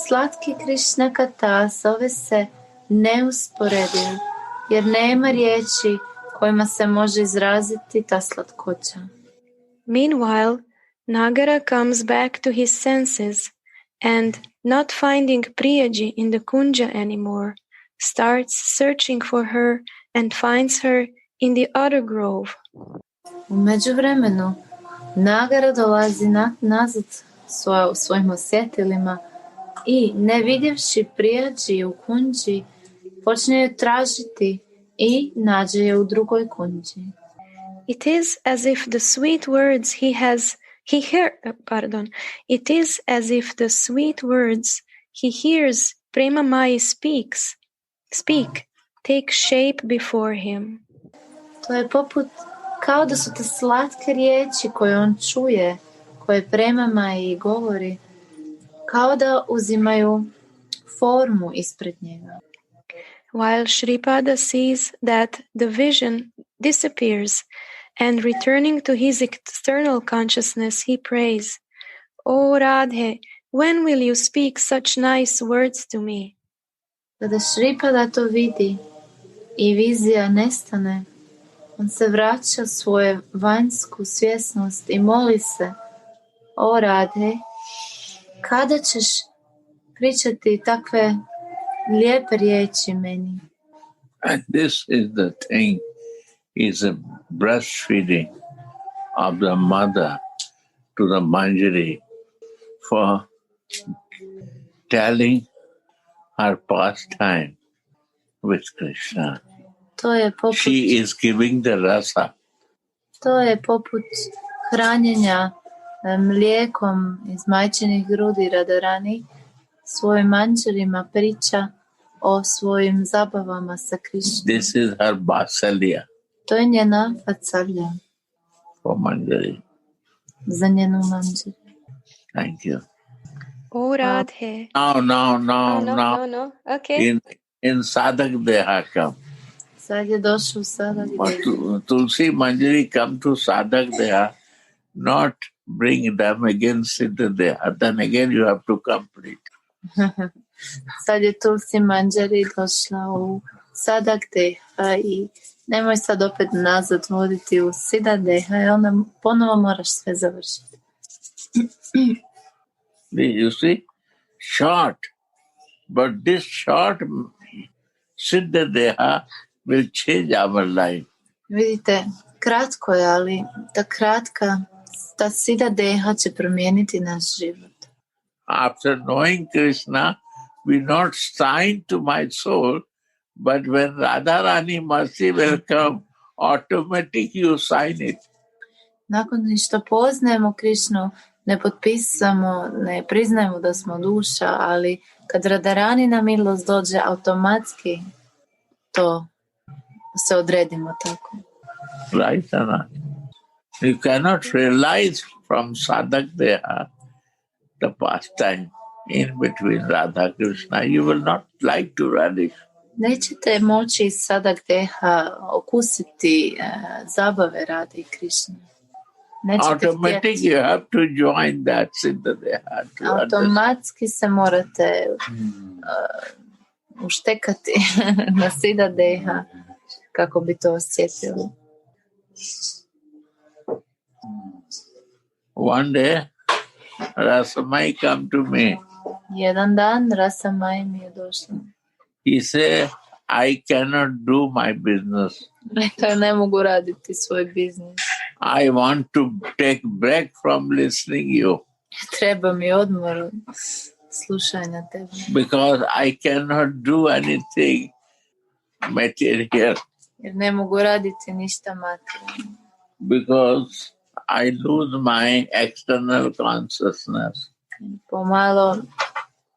slatki Krishna Katha zove se neusporediv, jer nema riječi kojima se može izraziti ta slatkoća. Meanwhile, Nagara comes back to his senses and, not finding Priyaji in the kunja anymore, starts searching for her and finds her in the other grove. U međuvremenu, Nagara dolazi nazad svojim osjetilima I ne vidjevši prijađi u kunđi, počne ju tražiti i nađe je u drugoj kunđi. It is as if the sweet words It is as if the sweet words he hears Prema Mai speak, take shape before him. To je poput kao da su te slatke riječi koje on čuje, koje Prema Mai govori, kao da uzimaju formu ispred njega. While Shripada sees that the vision disappears and returning to his external consciousness, he prays, "O Radhe, when will you speak such nice words to me?" Kada Shripada to vidi i vizija nestane, on se vraća svoju vanjsku svjesnost i moli se, "O Radhe, kada ćeš pričati takve lijepe riječi meni?" And this is the thing, is a breastfeeding of the mother to the Manjari for telling her pastime with Krishna. She is giving the rasa. To je poput hranjenja mlijekom iz majčinih grudi Radharani svojim manđarima priča o svojim zabavama sa Krišnom. This is her Vatsalya. To je njena Vatsalya. For Manjari. Za njenu manđari. Thank you. O Radhe. No. Okay. In Sadak Deha come. Sad je došao Sadak Deha. Tulsi Manjari come to Sadak Deha, not bring them again Siddha Deha. Then again you have to complete. Sad je Tulsi Manjari došla u Sadak Deha i nemoj sad opet nazad voditi u Siddha Deha i onda ponovo moraš sve završiti. You see, short, but this short Siddha Deha will change our life. Vidite, kratko je, ali ta Siddha Deha će promijeniti naš život. After knowing Krishna, we not sign to my soul, but when Radharani mercy will come, automatic you sign it. Nakon što poznajemo Krišnu, ne potpisamo, ne priznajemo da smo duša, ali kad Radharanina milost dođe, automatski to se odredimo tako. Right, Anna? You cannot realize from Sadak Deha the pastime in between Radha Krishna. You will not like to relish. Nećete moći iz Sadak Deha okusiti zabave Radhe i Krišne. Automatic you have to join that Siddha Deha. Automatski se morate uštekati na Siddha Deha kako bi to osjetili. One day, Rasa come to me. Jedan dan Rasa mi je došla. He said, I cannot do my business. Rekao, ne mogu raditi svoj biznis. I want to take break from listening you. Treba mi odmor od slušanja tebe. Because I cannot do anything material. Jer ne mogu raditi ništa materijalno. Because I lose my external consciousness. Pomalo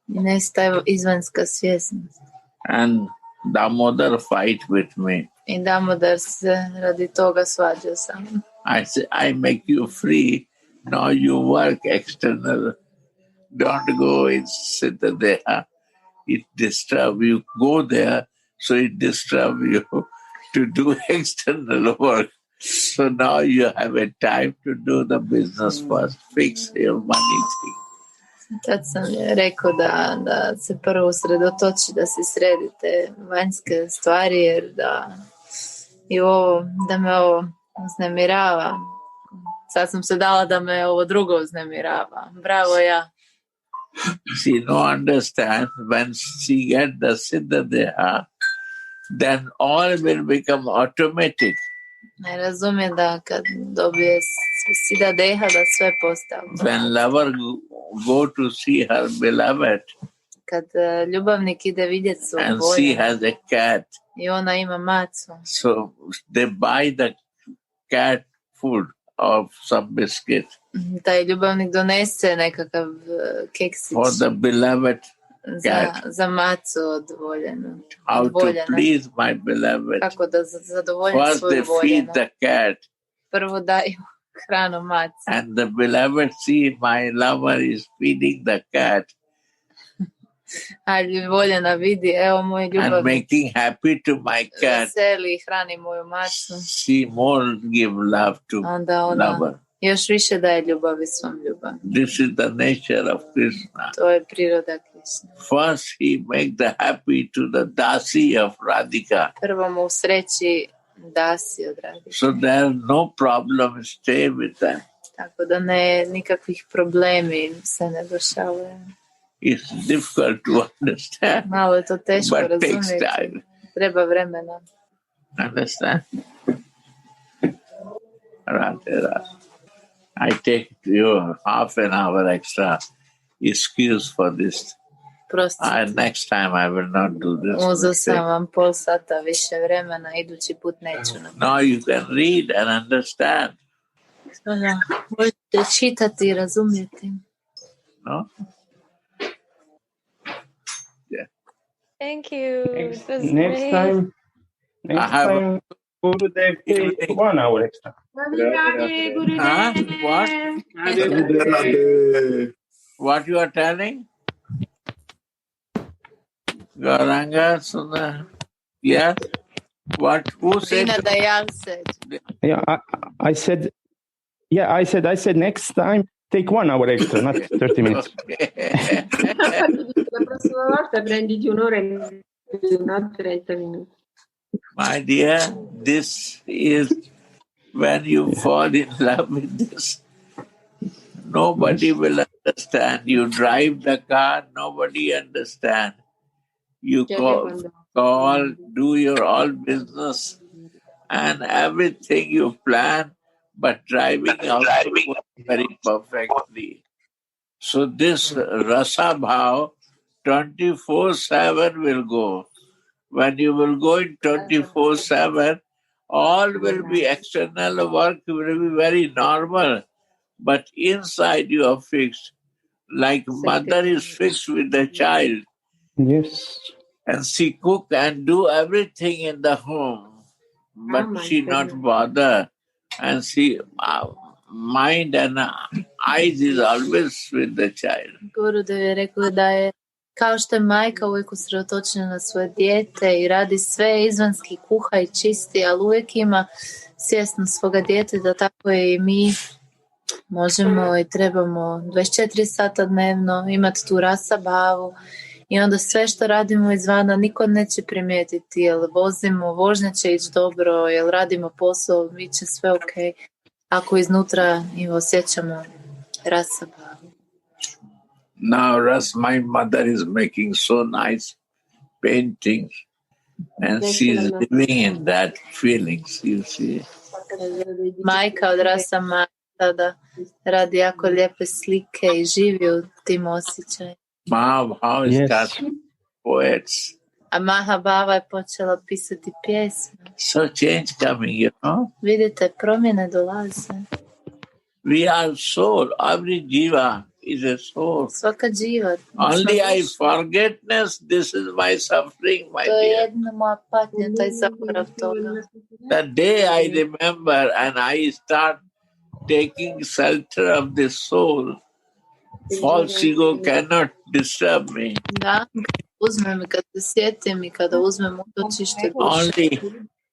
nestaje izvanjska svjesnost. And Damodar fight with me. I Damodar se radi toga svađa sa mnom. I say, I make you free. Now you work external. Don't go in Siddha Deha. It disturbs you. Go there, so it disturbs you to do external work. So now you have a time to do the business first. Fix your money thing. Tad sam rekao da se prvo usredotoči, da se sredite vanjske stvari, jer da me ovo uznemirava. Sad sam se dala da me ovo drugo uznemirava. Bravo ja. She no understand when she get the Siddha Deha, then all will become automatic. Ne razumije da kad dobije Siddha Deha da sve postane. When lover go to see her beloved, kad ljubavnik ide vidjeti svog and she voljena has a cat. i ona ima macu. So they buy the cat food or some biscuit Taj ljubavnik donese nekakav keksić for the beloved cat. za macu od voljena. How to please my beloved. Kako da zadovolje First svoju they feed voljena. the cat. Prvo daju hranu maci. And the beloved see my lover is feeding the cat. A voljena vidi, evo moj And ljubavnik making happy to my cat. veseli i hrani moju macu. She more give love to Onda ona lover. još više daje ljubavi svom ljubavniku. This is the nature of Krishna. To je priroda Krishna. First he make the happy to the dasi of Radhika. Prvo mu sreći dasi od Radhika. So there are no problem, stay with them. Tako da nikakvih problemi se ne dešavaju. It's difficult to understand. Malo je to teško But takes razumjeti. time. Treba vremena. Understand? Radha. I take you half an hour extra excuse for this. Next time I will not do this. Uzeo sam vam pol sata više vremena, idući put neću. Now you can read and understand. Da, možete čitati i razumjeti. No? Yeah. Thank you. Next time, Gurudev, take 1 hour extra. What you are telling? Gauranga, Sundar? Yes? What? Who said? Yeah, I said. Yeah, I said next time take 1 hour extra, not 30 minutes. La prossima volta prenditi un'ora e non 30 minuti. My dear, this is when you fall in love with this. Nobody will understand. You drive the car, nobody understand. You call, do your all business and everything you plan, but driving also very perfectly. So this Rasa Bhav 24/7 will go. When you will go in 24/7, all will be external work will be very normal, but inside you are fixed. Like mother is fixed with the child. Yes. And she cook and do everything in the home, but she not bother. And she mind and eyes is always with the child. Gurudev je rekao da je kao što je majka uvijek usredotočena na svoje dijete i radi sve izvanski, kuha i čisti, ali uvijek ima svjesnost svoga djeteta, tako je i mi možemo i trebamo 24 sata dnevno imati tu rasa bavu i onda sve što radimo izvana niko neće primijetiti, jel vozimo, vožnja će ići dobro, jel radimo posao, bit će sve ok, ako iznutra i osjećamo rasa bavu. Now, my mother is making so nice paintings, and she is living in that feelings, you see. Majka od Rasa sada radi jako lijepe slike i živi u tim osjećajima. Mahabhava is got poets. A Mahabhava je počela pisati pjesme. So change coming, you know. Vidite, promjene dolaze. We are soul. Every jiva is a soul. Svaka jiva. Only I forgetness, this is my suffering, my to je dear. jedna moja patnja, taj zaborav toga. The day I remember and I start taking shelter of the soul, false ego cannot disturb me. Da, uzmem, kad se sjetim i kada uzmem utočište duše. Only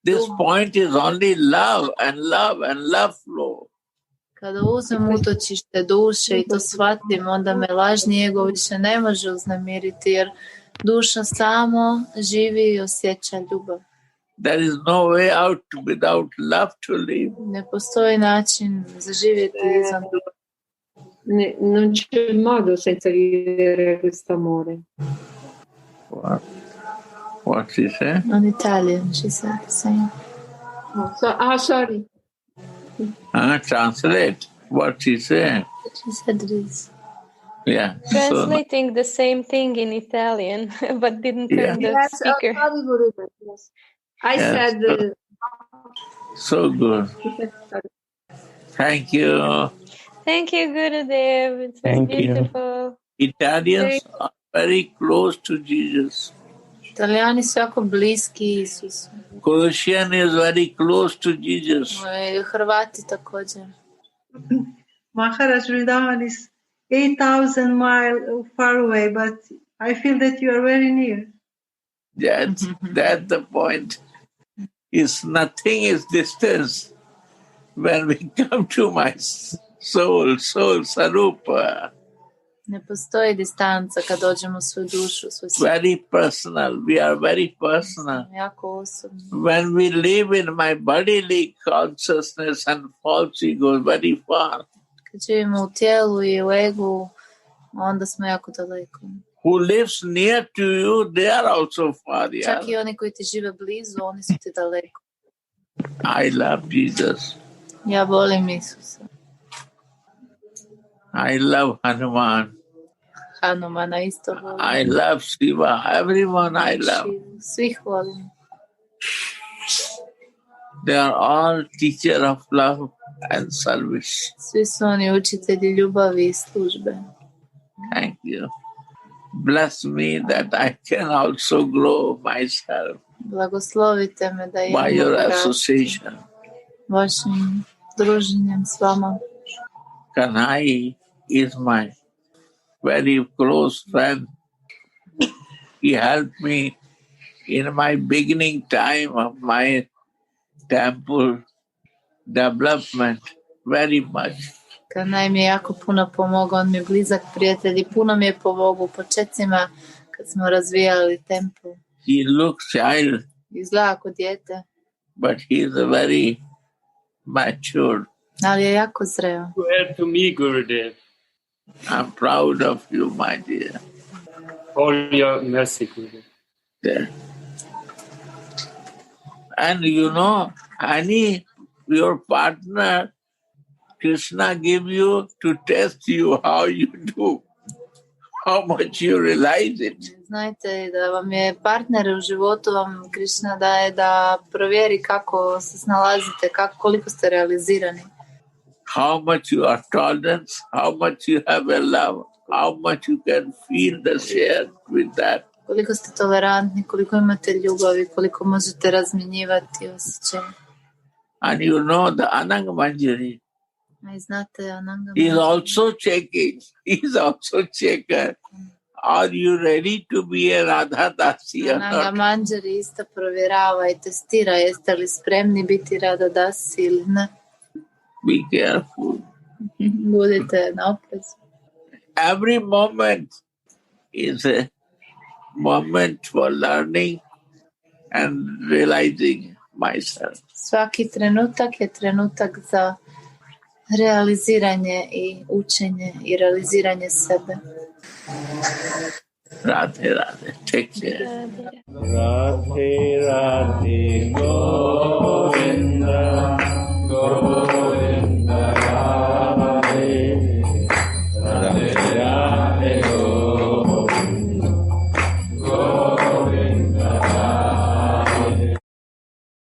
this point is only love and love and love flow. Kada uzmem utočište duše i to shvatim, onda me lažni ego više ne može uznemiriti, jer duša samo živi i osjeća ljubav. There is no way out without love to live. Ne postoji način za živjeti izvan ljubav. Non c'è modo senza vivere questo amore. What she said? On Italian, she said the same. Sorry. Translate what she said. She said this. Yeah. Translating the same thing in Italian, but didn't turn the speaker. Yes. I said... So good. Thank you. Thank you, Gurudev. It was beautiful. Italians are very close to Jesus. Italijani su jako bliski Isusu. Croatian is very close to Jesus. Hrvati također. Maharaj Vrindavan is 8,000 miles far away, but I feel that you are very near. That's the point. Nothing is distance when we come to my soul Sarupa. Ne postoji distanca kad dođemo u svoju dušu, svoj srce. Very personal. We are very personal. Jako osobno. When we live in my bodily consciousness and false ego, very far. Kad živimo u tijelu i u egu, onda smo jako daleko. Who lives near to you, they are also far. Čak i oni koji ti žive blizu, oni su ti daleko. I love Jesus. Ja volim Isusa. I love Hanuman. Hanumana isto volim. I love Shiva. Everyone I love. Svih volim. They are all teacher of love and service. Svi su oni učitelji ljubavi i službe. Thank you. Bless me that I can also grow myself. Blagoslovite me da by your association. Vašim druženjem s vama. Kanai is my very close friend. He helped me in my beginning time of my temple development very much. Kanai mi je jako puno pomogao, on mi je blizak prijatelj i puno mi je pomogao u početcima kad smo razvijali templu. He looks child. Izgleda kao dijete. But he is a very mature. Ali je jako zreo. Well, to me, Gurudev. I'm proud of you, my dear. All your mercy, Gurudev. Yeah. And you know, your partner, Krishna give you to test you how you do, how much you realize it. Znajte da vam je partner u životu, vam Krishna daje da provjeri kako se snalazite, koliko ste realizirani. How much you are tolerant, how much you have a love, how much you can feel the share with that. Koliko ste tolerantni, koliko imate ljubavi, koliko možete razmjenjivati osjećaje. And you know the Anang Manjari. I znate Ananga He is also checking. He is also checker. Are you ready to be a Radha Dasi or Ananga not? Manjari isto provjerava i testira jeste li spremni biti Radha Dasi ili ne. Be careful. Budite na oprezu. Every moment is a moment for learning and realizing myself. Svaki trenutak je trenutak za realiziranje i učenje i realiziranje sebe. Radhe, Radhe. Take care. Radhe, Radhe,